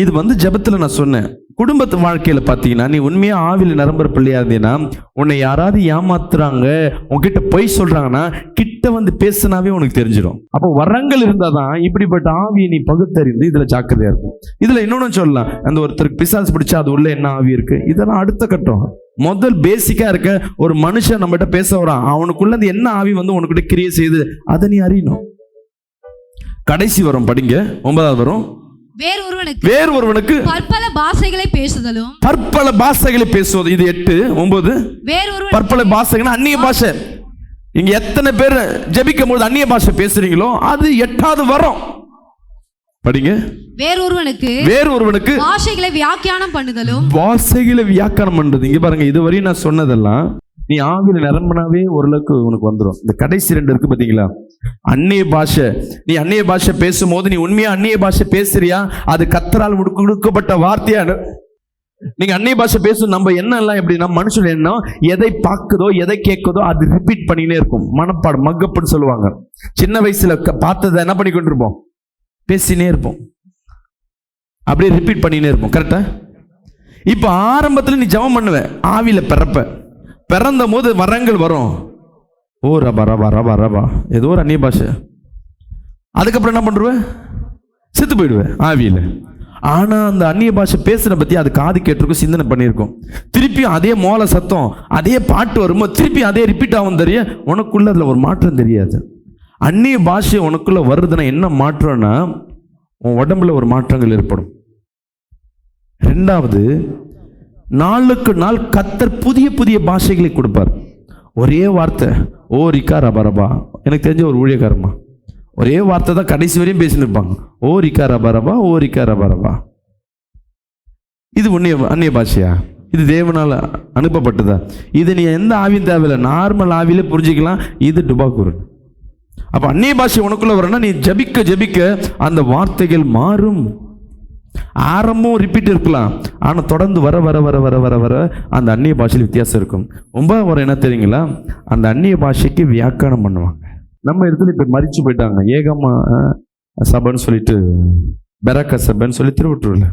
இது ஜெபத்துல நான் சொன்னேன். குடும்பத்து வாழ்க்கையில பாத்தீங்கன்னா, நீ உண்மையா ஆவியில நிரம்புற பிள்ளையா இருந்தீங்கன்னா, உன்னை யாராவது ஏமாத்துறாங்க, உன்கிட்ட பொய் சொல்றாங்கன்னா கிட்ட பேசினாவே உனக்கு தெரிஞ்சிடும். அப்போ வரங்கள் இருந்தாதான் இப்படிப்பட்ட ஆவியை நீ பகுத்தறிந்து இதுல ஜாக்கிரதையா இருக்கும். இதுல இன்னொன்னு சொல்லலாம், அந்த ஒருத்தருக்கு பிசாசு பிடிச்சா அது உள்ள என்ன ஆவி இருக்கு, இதெல்லாம் அடுத்த கட்டம். முதல் பேசிக்கா இருக்க ஒரு மனுஷன் நம்மகிட்ட பேச வரான், அவனுக்குள்ள என்ன ஆவி உனக்கிட்ட கிரியை செய்யுது அதை நீ அறியணும். கடைசி வரும், படிங்க 9வது வரும். வேறொருவனுக்கு பற்பல பாஷைகளை பேசுதலும். பற்பல பாஷைகளை பேசுவது, இது 8. 9 பற்பல பாஷைகள் அந்நிய பாஷை. இங்க எத்தனை பேர் ஜெபிக்கும் போது அந்நிய பாஷை பேசுறீங்களோ அது 8வது வரும். படிங்க. வேறொருவனுக்கு பாஷைகளை வியாக்கியானம் பண்ணுதலும். பாஷைகளை வியாக்கியானம் பண்றது. இங்க பாருங்க, இதுவரையும் நான் சொன்னதெல்லாம் நீ ஆவியில நிரம்பினாவே ஓரளவுக்கு உனக்கு வந்துடும். இந்த கடைசி 2 இருக்கு பாத்தீங்களா, அந்நிய பாஷை. நீ அந்நிய பாஷை பேசும்போது நீ உண்மையா அந்நிய பாஷை பேசுறியா, அது கர்த்தரால் கொடுக்கப்பட்ட வார்த்தையான. நீங்க அந்நிய பாஷை பேசும் நம்ம என்ன எல்லாம் எப்படின்னா, மனுஷன் என்ன எதை பார்க்குதோ எதை கேட்குதோ அது ரிப்பீட் பண்ணினே இருக்கும். மனப்பாடம், மகப்புன்னு சொல்லுவாங்க. சின்ன வயசுல பார்த்ததை என்ன பண்ணி கொண்டிருப்போம், பேசினே இருப்போம், அப்படியே ரிப்பீட் பண்ணினே இருப்போம். கரெக்டா? இப்ப ஆரம்பத்துல நீ ஜெபம் பண்ணுவ, ஆவியில பிறந்த போது வரங்கள் வரும். ஓ ரபா ரபா ரபா ரபா ஏதோ ஒரு அந்நிய பாஷை. அதுக்கப்புறம் என்ன பண்ணுவேன், செத்து போயிடுவேன் ஆவியில. ஆனா அந்த அந்நிய பாஷை பேசுற பத்தி அது காது கேட்டிருக்கும், சிந்தனை பண்ணியிருக்கும். திருப்பியும் அதே மோள சத்தம், அதே பாட்டு வரும்போது திருப்பி அதே ரிப்பீட் ஆகும். தெரிய உனக்குள்ள அதுல ஒரு மாற்றம் தெரியாது. அந்நிய பாஷை உனக்குள்ள வருதுன்னா என்ன மாற்றம்னா, உன் உடம்புல ஒரு மாற்றங்கள் ஏற்படும். 2வது, நாளுக்கு நாள் கர்த்தர் புதிய புதிய பாஷைகளை கொடுப்பார். ஒரே வார்த்தை, ஓ ரிக்கா ரபா ரபா. எனக்கு தெரிஞ்ச ஒரு ஊழியக்காரமா ஒரே வார்த்தை தான் கடைசி வரையும் பேசின்னு இருப்பாங்க. ஓ ரிக்கா ரபா ரபா, ஓ ரிக்கா ரபா ரபா. இது அந்நிய பாஷையா? இது தேவனால் அனுப்பப்பட்டதா? இது நீ எந்த ஆவியும் தேவையில்லை, நார்மல் ஆவியிலே புரிஞ்சிக்கலாம். இது டுபாக்கூர். அப்ப அந்நிய பாஷை உனக்குள்ள வரணும்னா நீ ஜபிக்க ஜபிக்க அந்த வார்த்தைகள் மாறும். ஆரம்பம் ரிப்பீட் இருக்கலாம், ஆனா தொடர்ந்து வர வர வர வர வர வர அந்த அந்நிய பாஷையில் வித்தியாசம் இருக்கும். 9வது வர என்ன தெரியுங்களா, அந்த அந்நிய பாஷைக்கு வியாக்கியானம் பண்ணுவாங்க. நம்ம இடத்துல இப்ப மறிச்சு போயிட்டாங்க, ஏகமா சபைன்னு சொல்லிட்டு, பெரக்க சபைன்னு சொல்லி திருவட்டூர்ல.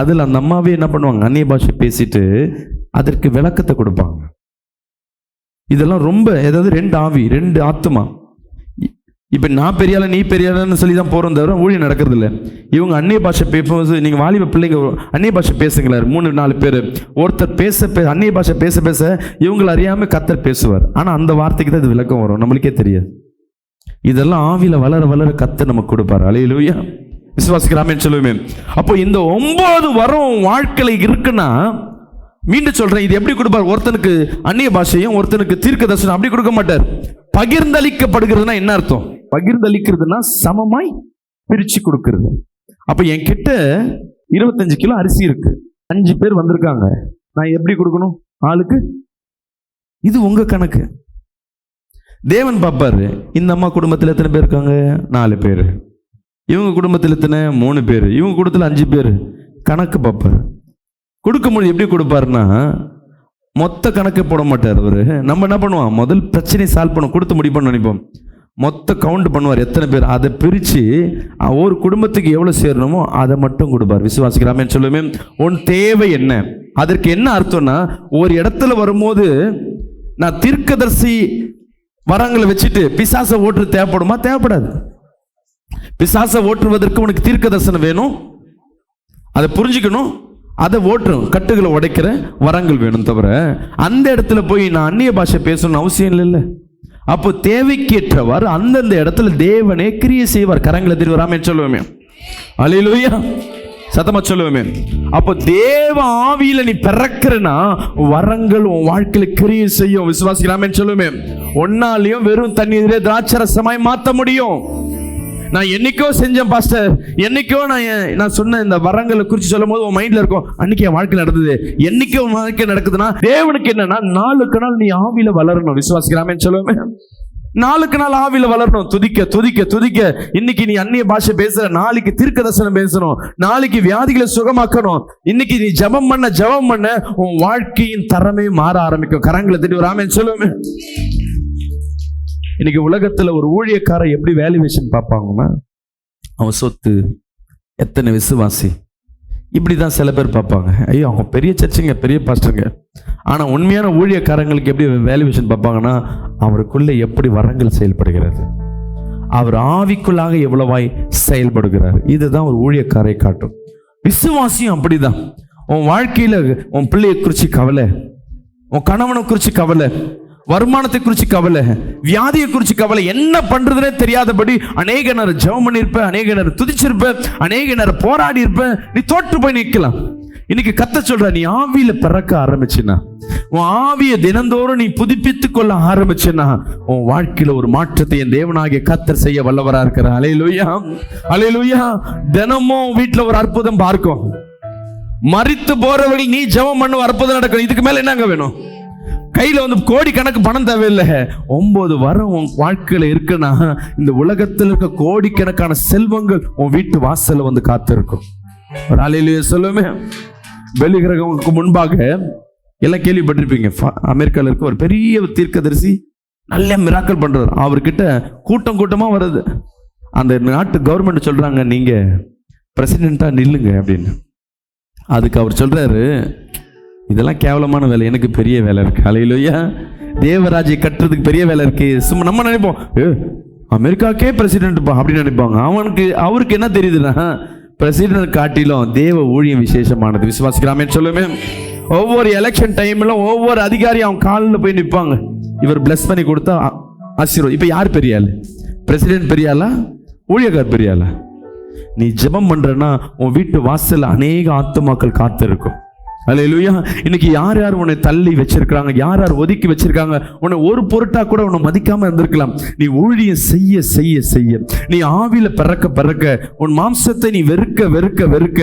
அதுல அந்த அம்மாவே என்ன பண்ணுவாங்க, அந்நிய பாஷை பேசிட்டு அதற்கு விளக்கத்தை கொடுப்பாங்க. இதெல்லாம் ரொம்ப, ஏதாவது 2 ஆவி 2 ஆத்மா. இப்போ நான் பெரியால நீ பெரியாலன்னு சொல்லி தான் போகிறோம், தவிர ஊழியம் நடக்கிறது இல்லை. இவங்க அந்நிய பாஷை பேசும்போது, நீங்கள் வாலிப பிள்ளைங்க அந்நிய பாஷை பேசுங்களேன், 3-4 பேர் ஒருத்தர் அந்நிய பாஷை பேச இவங்களை அறியாமல் கர்த்தர் பேசுவார். ஆனால் அந்த வார்த்தைக்கு தான் இது விளக்கம் வரும், நம்மளுக்கே தெரியாது. இதெல்லாம் ஆவியில் வளர வளர கர்த்தர் நமக்கு கொடுப்பார். அல்லேலூயா. விசுவாசிக்கிறாமேன்னு சொல்லுவேன். அப்போ இந்த 9 வரம் வாழ்க்கையில இருக்குன்னா, மீண்டும் சொல்றேன், இது எப்படி கொடுப்பார்? ஒருத்தனுக்கு அந்நிய பாஷையும் ஒருத்தனுக்கு தீர்க்க தரிசனம் அப்படி கொடுக்க மாட்டார். பகிர்ந்தளிக்கப்படுகிறதுனா என்ன அர்த்தம்? பகிர்ந்தளிக்கிறதுனா சமமாய் பிரிச்சு கொடுக்கிறது. அப்ப என்கிட்ட 25 கிலோ அரிசி இருக்கு, 5 பேர் வந்திருக்காங்க, நான் எப்படி கொடுக்கணும் ஆளுக்கு? இது உங்க கணக்கு. தேவன் பாப்பாரு, இந்த அம்மா குடும்பத்தில் எத்தனை பேர் இருக்காங்க? 4 பேர். இவங்க குடும்பத்தில் எத்தனை? 3 பேர். இவங்க குடும்பத்தில் 5 பேர். கணக்கு பாப்பாரு. கொடுக்க முடியும். எப்படி கொடுப்பாருன்னா, மொத்த கணக்கு போட மாட்டார் அவரு. நம்ம என்ன பண்ணுவோம், முதல் பிரச்சனையை சால்வ் பண்ண கொடுத்து முடிப்போம்னு நினைப்போம். மொத்த கவுண்ட் பண்ணுவார், எத்தனை பேர், அதை பிரித்து ஒரு குடும்பத்துக்கு எவ்வளோ சேரணுமோ அதை மட்டும் கொடுப்பார். விசுவாசிக்கிறாமேன்னு சொல்லுவேன். உன் தேவை என்ன? அதற்கு என்ன அர்த்தம்னா, ஒரு இடத்துல வரும்போது நான் தீர்க்கதரிசி வரங்களை வச்சுட்டு பிசாசை ஓட்டு தேவைப்படுமா? தேவைப்படாது. பிசாசை ஓட்டுவதற்கு உனக்கு தீர்க்க தரிசனம் வேணும், அதை புரிஞ்சுக்கணும். அதை ஓட்டுறோம், கட்டுகளை உடைக்கிற வரங்கள் வேணும் தவிர அந்த இடத்துல போய் நான் அந்நிய பாஷை பேசணும்னு அவசியம் இல்லை. அப்போ தேவைக்கேற்றவாறு அந்தந்த இடத்துல தேவனே கிரியை செய்வார். கரங்களை திருவராமே சொல்லுவோமே, அல்லேலூயா, சத்தமா சொல்லுவோமே. அப்போ தேவ ஆவியில நீ பிறக்கிறனா வரங்கள் உன் வாழ்க்கையில கிரியை செய்யும். விசுவாசிக்கலாமே சொல்லுவோமே. ஒன்னாலையும் வெறும் தண்ணீரே திராட்சரசமாய் மாற்ற முடியும். நான் என்னைக்கோ செஞ்சேன் பாஸ்டர், என்னைக்கோ நான் சொன்ன இந்த வரங்களை குறித்து சொல்லும் போது உன் மைண்ட்ல இருக்கும், அன்னைக்கு என் வாழ்க்கை நடந்தது, என்னைக்கோ உன் வாழ்க்கை நடக்குதுன்னா தேவனுக்கு என்னன்னா நாளுக்கு நாள் நீ ஆவியில வளரணும். விசுவாசிக்கலாமேன்னு சொல்லுவேன். நாளுக்கு நாள் ஆவியில வளரணும். துதிக்க துதிக்க துதிக்க. இன்னைக்கு நீ அந்நிய பாஷை பேசுற, நாளைக்கு தீர்க்க தரிசனம் பேசணும், நாளைக்கு வியாதிகளை சுகமாக்கணும். இன்னைக்கு நீ ஜெபம் பண்ண உன் வாழ்க்கையின் தரமே மாற ஆரம்பிக்கும். கரங்களை திட்டு ராமேன்னு சொல்லுவேன். இன்னைக்கு உலகத்துல ஒரு ஊழியக்காரர் எப்படி வேல்யூவேஷன் பார்ப்பாங்கன்னா, அவன் சொத்து, எத்தனை விசுவாசி, இப்படிதான் சில பேர் பார்ப்பாங்க. ஐயோ அவங்க பெரிய சர்ச்சுங்க, பெரிய பாஸ்டருங்க. ஆனா உண்மையான ஊழியக்காரங்களுக்கு எப்படி வேல்யூவேஷன் பார்ப்பாங்கன்னா, அவருக்குள்ள எப்படி வரங்கள் செயல்படுகிறது, அவர் ஆவிக்குள்ளாக எவ்வளவாய் செயல்படுகிறார். இதுதான் ஒரு ஊழியக்காரை காட்டும். விசுவாசியும் அப்படிதான். உன் வாழ்க்கையில உன் பிள்ளையை குறிச்சு கவலை, உன் கணவனை குறிச்சு கவலை, வருமானத்தை குறிச்சு கவலை, வியாதியை குறிச்சு கவலை, என்ன பண்றதுனே தெரியாதபடி அநேக நேரம் ஜெபம் பண்ணிருப்ப, அநேக நேரம் துதிச்சிருப்ப, அநேக நேரம் போராடி இருப்ப, நீ தோற்று போய் நிற்கலாம். இன்னைக்கு கத்த சொல்ற, நீ ஆவியில பிறக்க ஆரம்பிச்சுன்னா, உன் ஆவியை தினந்தோறும் நீ புதுப்பித்துக் கொள்ள ஆரம்பிச்சுன்னா, உன் வாழ்க்கையில ஒரு மாற்றத்தை என் தேவனாகிய கர்த்தர் செய்ய வல்லவரா இருக்கிறார். அல்லேலூயா, அல்லேலூயா. தினமும் வீட்டுல ஒரு அற்புதம் பார்க்கும். மரித்து போறவர்கள் நீ ஜெபம் பண்ண அற்புதம் நடக்கும். இதுக்கு மேல என்னங்க வேணும்? கையில வந்து கோடி கணக்கு பணம் தேவையில்லை. 9 வரம் உன் வாழ்க்கையில இருக்குன்னா, இந்த உலகத்தில் இருக்க கோடிக்கணக்கான செல்வங்கள் உன் வீட்டு வாசல்ல வந்து காத்திருக்கும். ஒரு அல்லேலூயா சொல்லுமே. வெளிகிரகங்களுக்கு முன்பாக எல்லாம் கேள்விப்பட்டிருப்பீங்க, அமெரிக்கால இருக்க ஒரு பெரிய தீர்க்கதரிசி நல்ல மிராக்கல் பண்றாரு. அவர்கிட்ட கூட்டம் கூட்டமா வருது. அந்த நாட்டு கவர்மெண்ட் சொல்றாங்க, நீங்க பிரசிடென்ட்டா நில்லுங்க அப்படின்னு. அதுக்கு அவர் சொல்றாரு, இதெல்லாம் கேவலமான வேலை, எனக்கு பெரிய வேலை இருக்கு. அல்லேலூயா. தேவராஜ்யை கட்டுறதுக்கு பெரிய வேலை இருக்கு. சும்மா நம்ம நினைப்போம், அமெரிக்காக்கே பிரசிடென்ட்ப்பா அப்படின்னு நினைப்பாங்க. அவருக்கு என்ன தெரியுதுன்னா, பிரசிடென்ட் காட்டிலும் தேவ ஊழியம் விசேஷமானது. விசுவாசிக்கலாமே சொல்லுமே. ஒவ்வொரு எலெக்ஷன் டைம்ல ஒவ்வொரு அதிகாரி அவன் காலில் போய் நிற்பாங்க. இவர் பிளஸ் பண்ணி கொடுத்தா ஆசீர்வாதம். இப்ப யார் பெரிய ஆளு? பிரசிடென்ட் பெரிய ஆளா, ஊழியக்கார் பெரிய ஆளா? நீ ஜெபம் பண்றன்னா உன் வீட்டு வாசல்ல அநேக ஆத்துமாக்கள் காத்து இருக்கும். அல்லேலூயா. இன்னைக்கு யார் யார் உன்னை தள்ளி வச்சிருக்காங்க, யார் யார் ஒதுக்கி வச்சிருக்காங்க, உன்னை ஒரு பொருட்டா கூட உன்னை மதிக்காம இருந்திருக்கலாம். நீ ஊழியம் செய்ய செய்ய செய்ய, நீ ஆவியில பிறக்க பிறக்க, உன் மாம்சத்தை நீ வெறுக்க வெறுக்க வெறுக்க,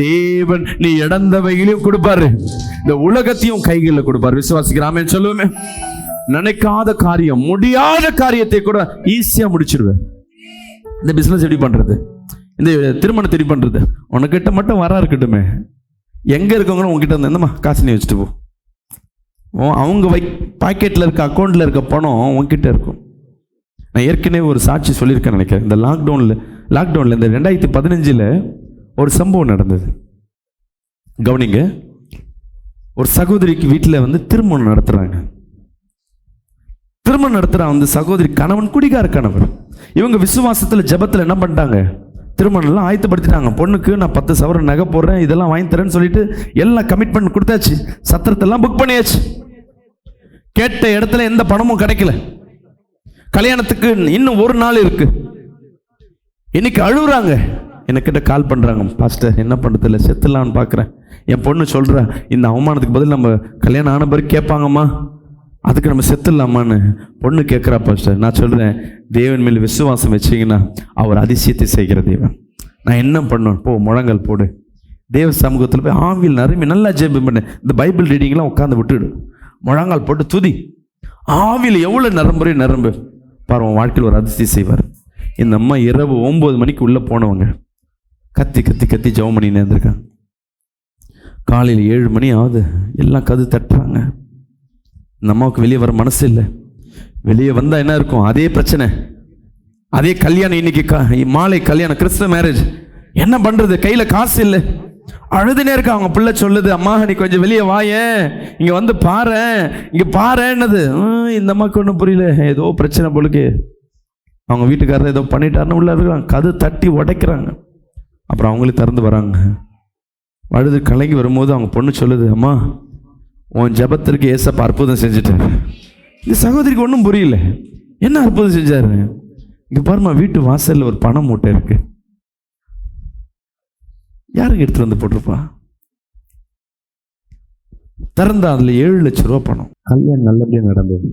தேவன் நீ இழந்தவைகளையும் கொடுப்பாரு, இந்த உலகத்தையும் கைகளில் கொடுப்பாரு. விசுவாசிக்கிறாமே சொல்லுவேன். நினைக்காத காரியம், முடியாத காரியத்தை கூட ஈஸியா முடிச்சிருவேன். இந்த பிசினஸ் எப்படி பண்றது, இந்த திருமணத்தை எப்படி பண்றது, உனக்கிட்ட மட்டும் வரா இருக்கட்டுமே. எங்க இருக்கவங்களும் உங்ககிட்ட இருந்தமா காசு நீ வச்சுட்டு போ. அவங்க பாக்கெட்ல இருக்க, அக்கௌண்ட்ல இருக்க பணம் உங்ககிட்ட இருக்கும். நான் ஏற்கனவே ஒரு சாட்சி சொல்லியிருக்கேன் நினைக்கிறேன். இந்த லாக்டவுன்ல இந்த 2015 ஒரு சம்பவம் நடந்தது. கவனிங்க. ஒரு சகோதரிக்கு வீட்டில் வந்து திருமணம் நடத்துறாங்க. திருமணம் நடத்துற அந்த சகோதரி கணவன் குடிகார கணவர். இவங்க விசுவாசத்துல ஜெபத்துல என்ன பண்ணிட்டாங்க, திருமணம்லாம் ஆயத்தப்படுத்திட்டாங்க. பொண்ணுக்கு நான் 10 சவரன் நகை போடுறேன், இதெல்லாம் வாங்கி தரேன்னு சொல்லிட்டு எல்லாம் கமிட்மெண்ட் கொடுத்தாச்சு. சத்திரத்தெல்லாம் புக் பண்ணியாச்சு. கேட்ட இடத்துல எந்த பணமும் கிடைக்கல. கல்யாணத்துக்கு இன்னும் ஒரு நாள் இருக்கு. இன்னைக்கு அழுகுறாங்க. என்கிட்ட கால் பண்றாங்க, பாஸ்டர் என்ன பண்றது இல்லை, செத்துலான்னு பார்க்குறேன். என் பொண்ணு சொல்றா, இந்த அவமானத்துக்கு பதில் நம்ம கல்யாணம் ஆன பிறகு கேட்பாங்கம்மா, அதுக்கு நம்ம செத்துடலாமான்னு பொண்ணு கேட்குறா. பாஸ்டர் நான் சொல்கிறேன், தேவன் மேல் விசுவாசம் வச்சிங்கன்னா அவர் அதிசயத்தை செய்கிற தேவன். நான் என்ன பண்ணணும், போ முழங்கால் போடு, தேவ சமூகத்தில் போய் ஆவியில் நிரம்பி நல்லா ஜெபம் பண்ணு. இந்த பைபிள் ரீடிங்லாம் உட்காந்து விட்டுடு, முழங்கால் போட்டு துதி. ஆவியில் எவ்வளோ நிரம்பு பாரு, உன் வாழ்க்கையில் ஒரு அதிசயம் செய்வார். இந்த அம்மா இரவு 9 மணிக்கு உள்ளே போனவங்க கத்தி கத்தி கத்தி ஜெபம் பண்ணி நேர்ந்திருக்காங்க. காலையில் 7 மணி ஆகுது, எல்லாம் கது தட்டுறாங்க. இந்த அம்மாவுக்கு வெளியே வர மனசு இல்லை. வெளியே வந்தால் என்ன இருக்கும், அதே பிரச்சனை, அதே கல்யாணம். இன்னைக்கு மாலை கல்யாணம், கிறிஸ்தவ மேரேஜ். என்ன பண்ணுறது, கையில் காசு இல்லை. அழுதுனே இருக்க. அவங்க பிள்ளை சொல்லுது, அம்மா நீ கொஞ்சம் வெளியே வாயேன், இங்கே வந்து பாரு, இங்கே பாருன்னது. இந்த அம்மாவுக்கு ஒன்றும் புரியல, ஏதோ பிரச்சனை போலுக்கு. அவங்க வீட்டுக்காரர் ஏதோ பண்ணிட்டாருன்னு உள்ள இருக்கிறாங்க. கது தட்டி உடைக்கிறாங்க. அப்புறம் அவங்களே திறந்து வராங்க. அழுது கலங்கி வரும்போது அவங்க பொண்ணு சொல்லுது, அம்மா உன் ஜெபத்திற்கு ஏசப்பா அற்புதம் செஞ்சுட்டாரு. இந்த சகோதரிக்கு ஒன்றும் புரியல, என்ன அற்புதம் செஞ்சாரு? இங்கே பாருமா, வீட்டு வாசலில் ஒரு பணம் மூட்டை இருக்கு. யாருங்க எடுத்துட்டு வந்து போட்டிருப்பா? திறந்தா அதுல 7 லட்சம் ரூபா பணம். கல்யாணம் நல்லபடியாக நடந்தது.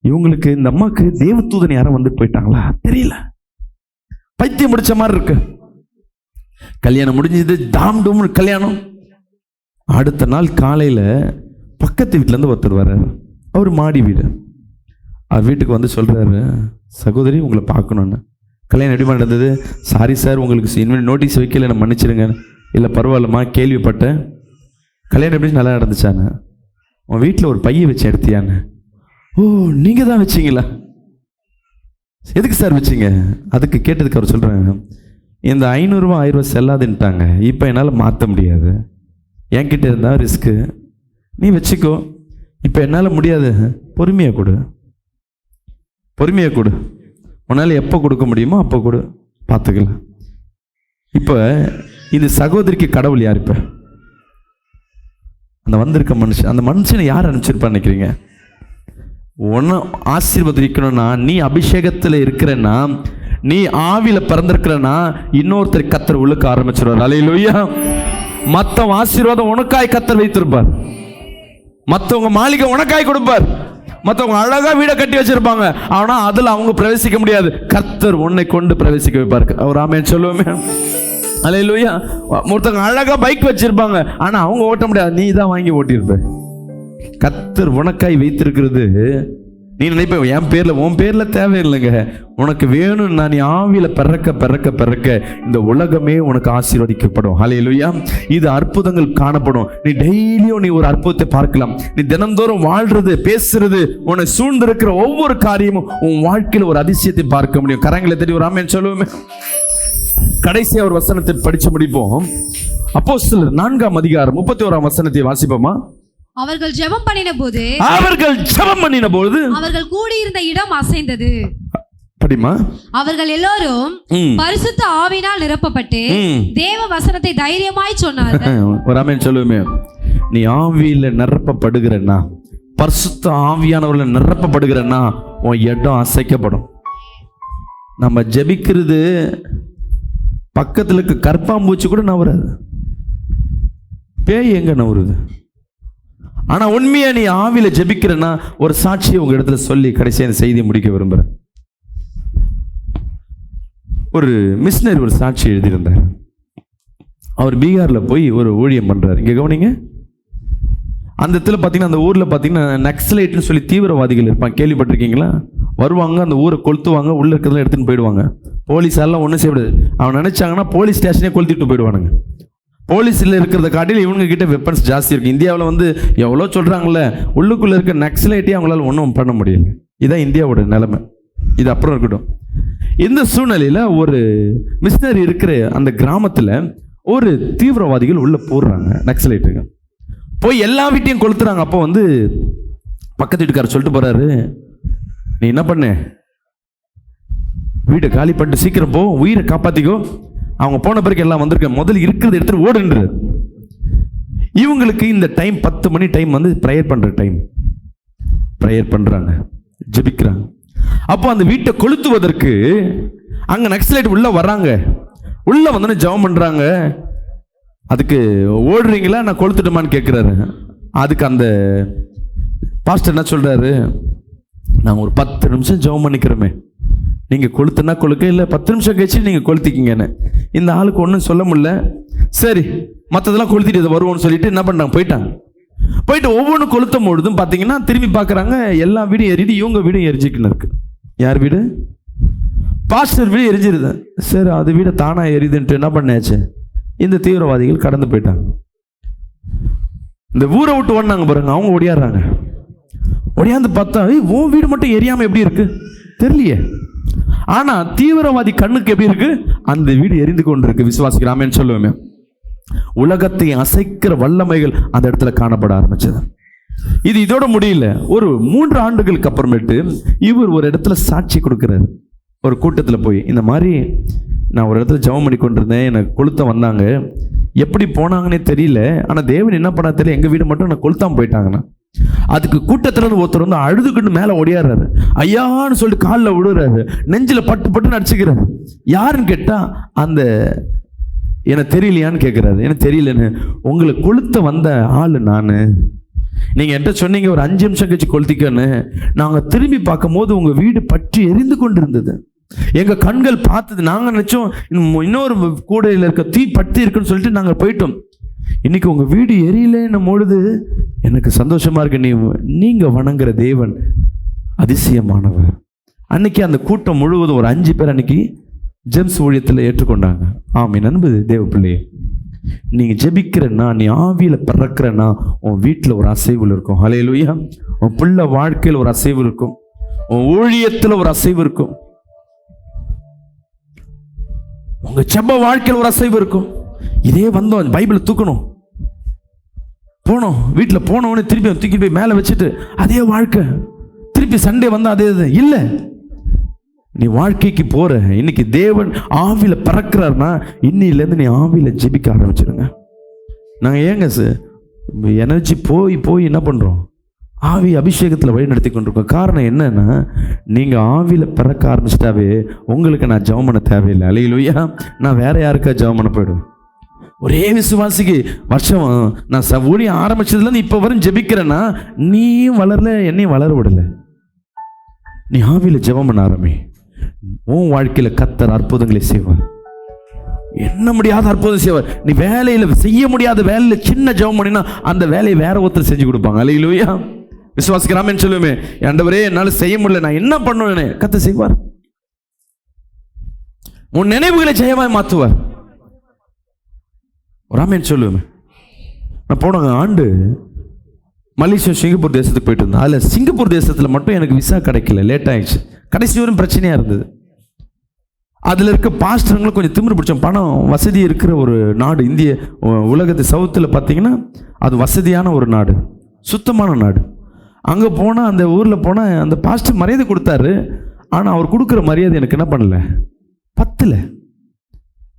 இவங்களுக்கு, இந்த அம்மாவுக்கு தேவதூதன் யாரும் வந்து போயிட்டாங்களா தெரியல, பைத்தியம் முடிச்ச மாதிரி இருக்கு. கல்யாணம் முடிஞ்சது, தாம் டூம் கல்யாணம். அடுத்த நாள் காலையில பக்கத்து வீட்டுல இருந்து ஒருத்தர் வர்றாரு. அவர் மாடி வீடு. அவர் வீட்டுக்கு வந்து சொல்றாரு, சகோதரி உங்களை பார்க்கணுன்னு. கல்யாணம் எப்படி நடந்தது? சாரி சார், உங்களுக்கு நோட்டீஸ் வைக்கல, நான் மன்னிச்சிருங்க. இல்லை பரவாயில்லம்மா, கேள்விப்பட்டேன். கல்யாணம் எப்படி நல்லா நடந்துச்சான்னு? உன் வீட்டில் ஒரு பையை வச்சு எடுத்தியான்னு. ஓ, நீங்கள் தான் வச்சிங்களா? எதுக்கு சார் வச்சிங்க? அதுக்கு கேட்டதுக்கு அவர் சொல்கிறாங்க, இந்த 500 ரூபா 1000 ரூபா செல்லாதுன்ட்டாங்க, இப்போ என்னால் மாற்ற முடியாது. என்கிட்ட இருந்தால் ரிஸ்க்கு, நீ வச்சுக்கோ. இப்போ என்னால் முடியாது, பொறுமையாக கொடு, பொறுமையாக கொடு. உன்னால் எப்போ கொடுக்க முடியுமோ அப்போ கொடு, பார்த்துக்கலாம். இப்போ இது சகோதரிக்கு கடவுள் யார்? இப்போ அந்த வந்திருக்க மனுஷன், அந்த மனுஷனை யார் அனுப்பிச்சிருப்பான்னு நினைக்கிறீங்க? ஒன்று ஆசீர்வதிக்கணும்னா, நீ அபிஷேகத்தில் இருக்கிறன்னா, நீ ஆவியில பிறந்திருக்கிறன்னா, இன்னொருத்தர் கத்தர் உழுக்க ஆரம்பிச்சிருவார். அல்லேலூயா. மற்ற ஆசீர்வாதம் உனக்காய் கத்தர் வைத்திருப்பார். மற்றவங்க மாளிகை உனக்காய் கொடுப்பார். மற்றவங்க அழகா வீடை கட்டி வச்சிருப்பாங்க, ஆனா அதுல அவங்க பிரவேசிக்க முடியாது. கர்த்தர் உன்னை கொண்டு பிரவேசிக்க வைப்பார். அவர் ஆமென் சொல்லுவோமே. அல்லேலூயா. ஒருத்தவங்க அழகா பைக் வச்சிருப்பாங்க, ஆனா அவங்க ஓட்ட முடியாது, நீ தான் வாங்கி ஓட்டியிருப்ப. கர்த்தர் உனக்காய் வைத்திருக்கிறது. நீ நினைப்ப என் பேர்ல, உன் பேர்ல தேவையில்லைங்க. உனக்கு வேணும்னா நீ ஆவியில பிறக்க பிறக்க பிறக்க இந்த உலகமே உனக்கு ஆசீர்வதிக்கப்படும். ஹல்லேலூயா. இது அற்புதங்கள் காணப்படும். நீ டெய்லியும் நீ ஒரு அற்புதத்தை பார்க்கலாம். நீ தினந்தோறும் வாழ்றது, பேசுறது, உன்னை சூழ்ந்திருக்கிற ஒவ்வொரு காரியமும் உன் வாழ்க்கையில் ஒரு அதிசயத்தை பார்க்க முடியும். கரங்களை தட்டி ஒரு ஆமென் சொல்லுவோமே. கடைசியா ஒரு வசனத்தை படிச்சு முடிப்போம். அப்போஸ்தலர் 4ஆம் அதிகாரம் 31ஆம் வசனத்தை வாசிப்போமா? அவர்கள் ஜெபம் பண்ணின போது அவர்கள் கூடியிருந்த இடம் அசைந்தது. படிமா. அவர்கள் எல்லோரும் பரிசுத்த ஆவியினால் நிரப்பப்பட்டு தேவ வசனத்தை தைரியமாய் சொன்னார்கள். ஒரு ஆமென் சொல்லுவோமே. நீ ஆவியில நிரப்பப்படுகிறன்னா, பரிசுத்த ஆவியானவர்ல நிரப்பப்படுகிறன்னா, உன் இடம் அசைக்கப்படும். நம்ம ஜெபிக்கிறது பக்கத்துல இருக்க கற்பாம்பூச்சி கூட நவராது, பேய் எங்க நவருது? ஆனா உண்மையா நீ ஆவியில ஜெபிக்கிறன்னா, ஒரு சாட்சியை உங்க இடத்துல சொல்லி கடைசியா இந்த செய்தியை முடிக்க விரும்புறேன். ஒரு மிஷினரி ஒரு சாட்சி எழுதியிருந்தார். அவர் பீகார்ல போய் ஒரு ஊழியம் பண்றாரு. இங்க கவனிங்க. அந்த இடத்துல பாத்தீங்கன்னா, அந்த ஊர்ல பாத்தீங்கன்னா நக்சலைட்னு சொல்லி தீவிரவாதிகள் இருப்பாங்க, கேள்விப்பட்டிருக்கீங்களா? வருவாங்க, அந்த ஊரை கொளுத்துவாங்க, உள்ள இருக்கிறதெல்லாம் எடுத்துன்னு போயிடுவாங்க. போலீஸாரெல்லாம் ஒன்றும் செய்யக்கூடாது. அவன் நினைச்சாங்கன்னா போலீஸ் ஸ்டேஷனே கொளுத்திட்டு போயிடுவானுங்க. போலீஸில் இருக்கிறத காட்டில் இவங்க கிட்ட வெப்பன்ஸ் ஜாஸ்தி இருக்கு. இந்தியாவில் வந்து எவ்வளோ சொல்றாங்கல்ல, உள்ளுக்குள்ள இருக்க நக்சலைட்டே அவங்களால ஒன்றும் பண்ண முடியல. இதுதான் இந்தியாவோட நிலைமை. இது அப்புறம் இருக்கட்டும். இந்த சூழ்நிலையில ஒரு மிஷினரி இருக்கிற அந்த கிராமத்தில் ஒரு தீவிரவாதிகள் உள்ள போடுறாங்க, நக்சலைட்டுங்க. போய் எல்லா வீட்டையும் கொளுத்துறாங்க. அப்போ வந்து பக்கத்து வீட்டுக்காரர் சொல்லிட்டு போறாரு, நீ என்ன பண்ண, வீட்டை காலி பண்ணிட்டு சீக்கிரம் போ, உயிரை காப்பாத்திக்கோ. அவங்க போன பிறகு எல்லாம் வந்திருக்க, முதல்ல இருக்கிறத எடுத்துட்டு ஓடுன்ற. இவங்களுக்கு இந்த டைம் 10 மணி டைம் வந்து ப்ரேயர் பண்ற டைம். ப்ரேயர் பண்றாங்க, ஜெபிக்கிறாங்க. அப்போ அந்த வீட்டை கொளுத்துவதற்கு அங்க நக்சலைட் உள்ள வர்றாங்க. உள்ள வந்து ஜெபம் பண்றாங்க. அதுக்கு ஓடுறீங்களா, நான் கொளுத்துட்டுமான்னு கேட்கிறாரு. அதுக்கு அந்த பாஸ்டர் என்ன சொல்றாரு, நாங்கள் ஒரு 10 நிமிஷம் ஜெபம் பண்ணிக்கிறோமே, நீங்கள் கொளுத்துனா கொளுக்க, இல்லை 10 நிமிஷம் கழிச்சு நீங்கள் கொளுத்திக்கிங்கன்னு. இந்த ஆளுக்கு ஒன்றும் சொல்ல முடியல. சரி, மற்றதெல்லாம் கொளுத்திட்டு இது வருவோம்னு சொல்லிட்டு என்ன பண்ணாங்க, போயிட்டாங்க. போயிட்டு ஒவ்வொன்றும் கொளுத்தும் பொழுதும் பார்த்தீங்கன்னா திரும்பி பார்க்குறாங்க, எல்லா வீடும் எரியுது, இவங்க வீடும் எரிஞ்சிக்கின்னு இருக்கு. யார் வீடு? பாஸ்டர் வீடு எரிஞ்சிருது. சரி, அது வீடை தானாக எரியுதுன்ட்டு என்ன பண்ணாச்சு, இந்த தீவிரவாதிகள் கடந்து போயிட்டாங்க. இந்த ஊரை விட்டு ஓடினாங்க பாருங்க, அவங்க ஓடியாடுறாங்க. ஓடியாந்து பார்த்தா, உன் வீடு மட்டும் எரியாமல் எப்படி இருக்கு தெரியலையே. ஆனா தீவிரவாதி கண்ணுக்கு எப்படி இருக்கு, அந்த வீடு எரிந்து கொண்டிருக்கு. விசுவாசிக்கிறாமேன்னு சொல்லுவேன். உலகத்தை அசைக்கிற வல்லமைகள் அந்த இடத்துல காணப்பட ஆரம்பிச்சது. இது இதோட முடியல. ஒரு 3 ஆண்டுகளுக்கு அப்புறமேட்டு இவர் ஒரு இடத்துல சாட்சி கொடுக்கிறாரு. ஒரு கூட்டத்தில் போய், இந்த மாதிரி நான் ஒரு இடத்துல ஜெபம் பண்ணி கொண்டிருந்தேன், எனக்கு கொளுத்த வந்தாங்க, எப்படி போனாங்கன்னே தெரியல. ஆனால் தேவன் என்ன பண்ணா தெரியல, எங்கள் வீடு மட்டும் நான் கொளுத்தாம போயிட்டாங்கண்ணா. அதுக்கு கூட்டத்துல இருந்து ஒருத்தர் வந்து அழுதுகிட்டு மேலே ஓடியாடுறாரு. ஐயான்னு சொல்லிட்டு காலில் விடுறாரு, நெஞ்சில் பட்டு பட்டுன்னு அடிச்சுக்கிறாரு. யாருன்னு கேட்டா அந்த எனக்கு தெரியலையான்னு கேட்குறாரு. எனக்கு தெரியலன்னு. உங்களை கொளுத்த வந்த ஆள் நான். நீங்கள் என்கிட்ட சொன்னீங்க ஒரு 5 நிமிஷம் கழிச்சு கொளுத்திக்கன்னு. நாங்கள் திரும்பி பார்க்கும் போது உங்கள் வீடு பற்றி எரிந்து கொண்டு இருந்தது. எங்கள் கண்கள் பார்த்தது. நாங்கள் நினச்சோம் இன்னொரு கூடையில் இருக்க தீ பற்றி இருக்குன்னு சொல்லிட்டு நாங்கள் போயிட்டோம். இன்னைக்கு உங்கள் வீடு எரியலன்னும் பொழுது எனக்கு சந்தோஷமா இருக்கு. நீங்கள் வணங்குற தேவன் அதிசயமானவர். அன்னைக்கு அந்த கூட்டம் முழுவதும் ஒரு 5 பேர் அன்னைக்கு ஜெம்ஸ் ஊழியத்தில் ஏற்றுக்கொண்டாங்க. ஆமீன். நண்பது தேவ பிள்ளையே, நீங்க ஜெபிக்கிறன்னா, நீ ஆவியில பிறக்கிறன்னா, உன் வீட்டில் ஒரு அசைவு இருக்கும். ஹல்லேலூயா. உன் பிள்ளை வாழ்க்கையில் ஒரு அசைவு இருக்கும். உன் ஊழியத்தில் ஒரு அசைவு இருக்கும். உங்க செப்ப வாழ்க்கையில் ஒரு அசைவு இருக்கும். இதே வந்தோம் பைபிளை தூக்கணும், போனோம், வீட்டில் போனோன்னு திருப்பி தூக்கி போய் மேலே வச்சுட்டு அதே வாழ்க்கை, திருப்பி சண்டே வந்தா அதே இது இல்லை. நீ வாழ்க்கைக்கு போற. இன்னைக்கு தேவன் ஆவியில பறக்கிறார்னா இன்னிலேருந்து நீ ஆவியில ஜெபிக்க ஆரம்பிச்சிடுங்க. நாங்கள் ஏங்க எனர்ஜி போய் என்ன பண்றோம், ஆவி அபிஷேகத்தில் வழி நடத்தி கொண்டிருக்கோம். காரணம் என்னன்னா, நீங்கள் ஆவியில் பிறக்க ஆரம்பிச்சிட்டாவே உங்களுக்கு நான் ஜெபம் பண்ண தேவையில்லை. அல்லேலூயா. நான் வேற யாருக்கா ஜெபம் பண்ண போயிடுவேன். ஒரே விசுவாசிக்கு வருஷம் நான் ஊழியம் ஆரம்பிச்சதுலேருந்து இப்போ வரும் ஜெபிக்கிறேன்னா, நீயும் வளரல, என்னையும் வளர விடலை. நீ ஆவியில் ஜெபம் பண்ண ஆரம்பி. உன் வாழ்க்கையில் கர்த்தர் அற்புதங்களை செய்வார். என்ன முடியாத அற்புதம் செய்வார். நீ வேலையில் செய்ய முடியாத வேலையில் சின்ன ஜெபம் பண்ணினா அந்த வேலையை வேற ஒருத்தர் செஞ்சு கொடுப்பாங்க. அல்லேலூயா. விசுவாசிக்கிறாமேன்னு சொல்லுவேன். ஆண்டவரே என்னால் செய்ய முடியல, நான் என்ன பண்ணுவேன்னு கர்த்தர் செய்வார். உன் நினைவுகளை ஜெயமாய் மாற்றுவார். ராமேன்னு சொல்லுவேன். நான் போன ஆண்டு மலேசியா சிங்கப்பூர் தேசத்துக்கு போயிட்டு இருந்தேன். அதில் சிங்கப்பூர் தேசத்தில் மட்டும் எனக்கு விசா கிடைக்கல, லேட் ஆயிடுச்சு. கடைசி வரும் பிரச்சனையாக இருந்தது. அதில் இருக்க பாஸ்டருங்களும் கொஞ்சம் திமிரு பிடிச்சோம். பணம் வசதி இருக்கிற ஒரு நாடு இந்திய உலகத்து சவுத்தில் பார்த்தீங்கன்னா அது வசதியான ஒரு நாடு, சுத்தமான நாடு. அங்கே போனால் அந்த ஊரில் போனால் அந்த பாஸ்டர் மரியாதை கொடுத்தாரு. ஆனால் அவர் கொடுக்குற மரியாதை எனக்கு என்ன பண்ணல, பத்தல.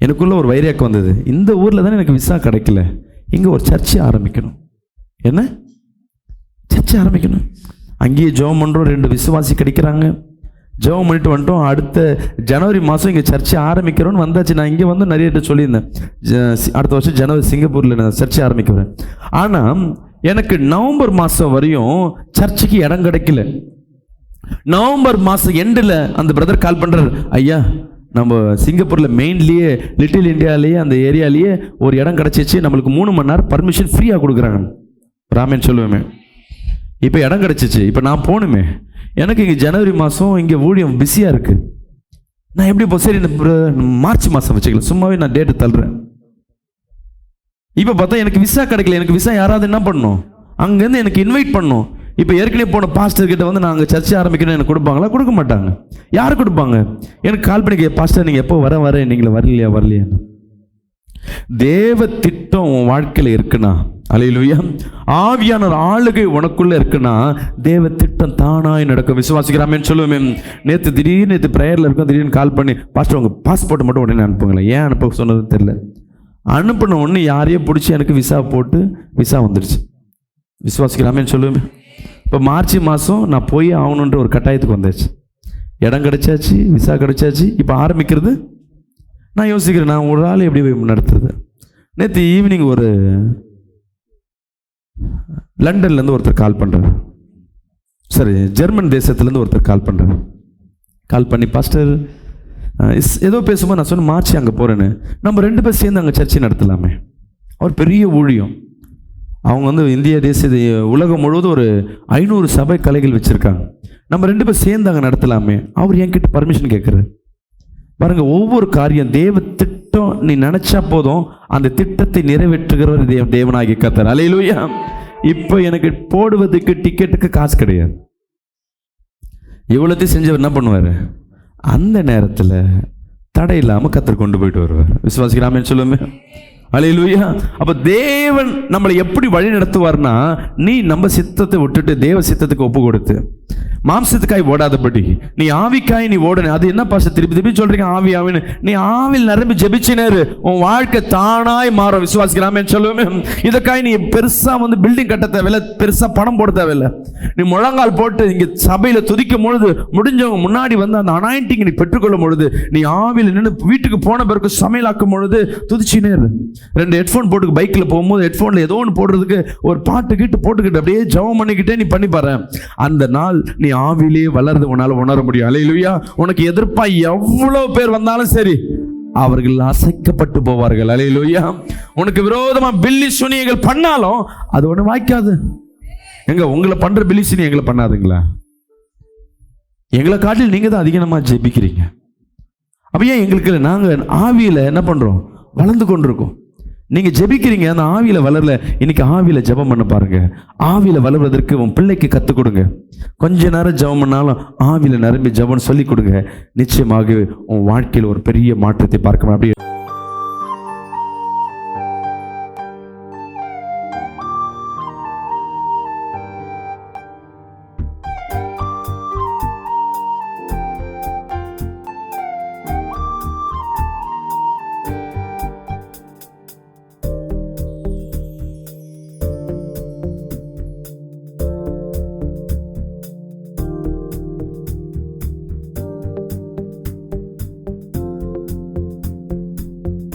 எனக்குள்ள ஒரு வைராக்கம் வந்தது. இந்த ஊரில் தானே எனக்கு விசா கிடைக்கல, இங்கே ஒரு சர்ச்சை ஆரம்பிக்கணும். என்ன சர்ச்சை ஆரம்பிக்கணும். அங்கேயே ஜெபம் பண்ணுறோம், 2 விசுவாசி கிடைக்கிறாங்க. ஜெபம் பண்ணிட்டு வந்துட்டோம். அடுத்த ஜனவரி மாதம் இங்கே சர்ச்சை ஆரம்பிக்கிறோன்னு வந்தாச்சு. நான் இங்கே வந்து நிறைய சொல்லியிருந்தேன், அடுத்த வருஷம் ஜனவரி சிங்கப்பூரில் நான் சர்ச்சை ஆரம்பிக்கிறேன். ஆனால் எனக்கு நவம்பர் மாதம் வரையும் சர்ச்சைக்கு இடம் கிடைக்கல. நவம்பர் மாதம் எண்டில் அந்த பிரதர் கால் பண்ணுறாரு, ஐயா நம்ம சிங்கப்பூரில் மெயின்லேயே லிட்டில் இந்தியாலேயே அந்த ஏரியாலேயே ஒரு இடம் கிடச்சிச்சு, நம்மளுக்கு 3 மணி நேரம் பர்மிஷன் ஃப்ரீயாக கொடுக்குறாங்க. ராமேன் சொல்லுவேன். இப்போ இடம் கிடச்சிச்சு, இப்போ நான் போகணுமே. எனக்கு இங்கே ஜனவரி மாதம் இங்கே ஊழியம் பிஸியாக இருக்குது. நான் எப்படி இப்போ சரி மார்ச் மாதம் வச்சுக்கலாம், சும்மாவே நான் டேட்டு தள்ளுறேன். இப்போ பார்த்தா எனக்கு விசா கிடைக்கல. எனக்கு விசா யாராவது என்ன பண்ணணும், அங்கேருந்து எனக்கு இன்வைட் பண்ணணும். இப்போ ஏற்கனவே போன பாஸ்டர் கிட்ட வந்து நாங்கள் சர்ச்சை ஆரம்பிக்கணும் எனக்கு கொடுப்பாங்களா? கொடுக்க மாட்டாங்க. யார் கொடுப்பாங்க? எனக்கு கால் பண்ணி பாஸ்டர் நீங்கள் எப்போ வர நீங்கள் வரலையா? தேவ திட்டம் உன் வாழ்க்கையில் இருக்குன்னா, அல்லேலூயா, ஆவியான ஆளுகை உனக்குள்ள இருக்குன்னா தேவ திட்டம் தானாய் நடக்கும். விசுவாசிக்கிறாமேன்னு சொல்லுவேன். நேற்று ப்ரேயரில் இருக்கும், திடீர்னு கால் பண்ணி பாஸ்டர் உங்கள் பாஸ்போர்ட்டை மட்டும் உடனே அனுப்புங்களேன். ஏன் அனுப்ப சொன்னது தெரியல. அனுப்பின ஒன்று யாரையோ பிடிச்சி எனக்கு விசா போட்டு விசா வந்துடுச்சு. விசுவாசிக்கிறாமேன்னு சொல்லுவேன். இப்போ மார்ச் மாதம் நான் போய் ஆகணுன்ற ஒரு கட்டாயத்துக்கு வந்தாச்சு. இடம் கிடைச்சாச்சு, விசா கிடைச்சாச்சு. இப்போ ஆரம்பிக்கிறது நான் யோசிக்கிறேன், நான் ஒரு ஆள் எப்படி போய் நடத்துறது. நேற்று ஈவினிங் ஒரு லண்டன்லேருந்து ஒருத்தர் கால் பண்ணுறாரு, சரி ஜெர்மன் தேசத்துலேருந்து ஒருத்தர் கால் பண்ணுறாரு. கால் பண்ணி பாஸ்டர் ஏதோ பேசும்போது நான் சொன்னேன் மார்ச் அங்கே போகிறேன்னு, நம்ம 2 பேர் சேர்ந்து அங்கே சர்ச்சை நடத்தலாமே. அவர் பெரிய ஊழியம். அவங்க வந்து இந்திய தேச உலகம் முழுவதும் ஒரு 500 சபை கலைகள் வச்சுருக்காங்க. நம்ம 2 பேர் சேர்ந்து அங்கே நடத்தலாமே. அவர் என்கிட்ட பர்மிஷன் கேட்குறாரு. பாருங்க, ஒவ்வொரு காரியம் தேவ திட்டம் நீ நினைச்சா போதும், அந்த திட்டத்தை நிறைவேற்றுகிறவர் தேவனாகிய கர்த்தர். அல்லேலூயா. இப்போ எனக்கு போடுவதுக்கு டிக்கெட்டுக்கு காசு கிடையாது. இவ்வளோத்தையும் செஞ்சவர் என்ன பண்ணுவார், அந்த நேரத்தில் தடை இல்லாமல் கர்த்தர் கொண்டு போயிட்டு வருவார். விசுவாசிக்கிறாமேன்னு சொல்லுவேன். அல்லேலூயா. அப்ப தேவன் நம்மளை எப்படி வழி நடத்துவார்னா, நீ நம்ம சித்தத்தை விட்டுட்டு தேவ சித்தத்துக்கு ஒப்பு கொடுத்து மாம்சத்துக்காய் ஓடாதபடி நீ ஆவிக்காய் நீ ஓடணும். அது என்ன பாச திருப்பி திருப்பி சொல்றீங்க ஆவி ஆவின்னு? நீ ஆவில் நிரம்பி ஜெபிச்சினேரு, உன் வாழ்க்கை தானாய் மாறும். விசுவாசிக்கலாமே சொல்லுவேன். இதற்காக நீ பெருசா பில்டிங் கட்ட தேவையில்லை, பெருசா பணம் போட தேவையில்லை. நீ முழங்கால் போட்டு இங்க சபையில துதிக்கும் பொழுது முடிஞ்சவங்க முன்னாடி அந்த அனாயிண்டிங் நீ பெற்றுக்கொள்ளும் பொழுது, நீ ஆவியில் நின்று வீட்டுக்கு போன பிறகு சமையலாக்கும் பொழுது துதிச்சினே இரு. 2 ஹெட்ஃபோன் போட்டு பைக்ல போகும்போது ஹெட்ஃபோன்ல ஏதோ ஒன்று போடுறதுக்கு ஒரு பாட்டு கிட்டு போட்டுக்கிட்டு அப்படியே ஜெபம் பண்ணிக்கிட்டே நீ பண்ணி பாரு. அந்த நாள் நீ ஆவிலே வளர்ந்து உன்னால உணர முடியும். அல்லேலூயா. உனக்கு எதிர்ப்பா எவ்வளவு பேர் வந்தாலும் சரி, அவர்கள் அசைக்கப்பட்டு போவார்கள். அல்லேலூயா. உனக்கு விரோதமா பில்லி சுனியங்கள் பண்ணாலும் அது ஒண்ணு வாய்க்காது. எங்க உங்களை பண்ற பில்லி சுனி எங்களை பண்ணாதுங்களா? எங்களை காட்டில் நீங்க தான் அதிகமா ஜெபிக்கிறீங்க. அப்ப ஏன் எங்களுக்கு நாங்க ஆவியில என்ன பண்றோம்? வளர்ந்து கொண்டிருக்கோம். நீங்க ஜெபிக்கிறீங்க, அந்த ஆவியில வளரல. இன்னைக்கு ஆவியில ஜெபம் பண்ண பாருங்க. ஆவியில வளர்வதற்கு உன் பிள்ளைக்கு கற்றுக் கொடுங்க. கொஞ்ச நேரம் ஜெபம் பண்ணாலும் ஆவியில நிரம்பி ஜெபம் சொல்லி கொடுங்க. நிச்சயமாக உன் வாழ்க்கையில் ஒரு பெரிய மாற்றத்தை பார்க்க முடியும்.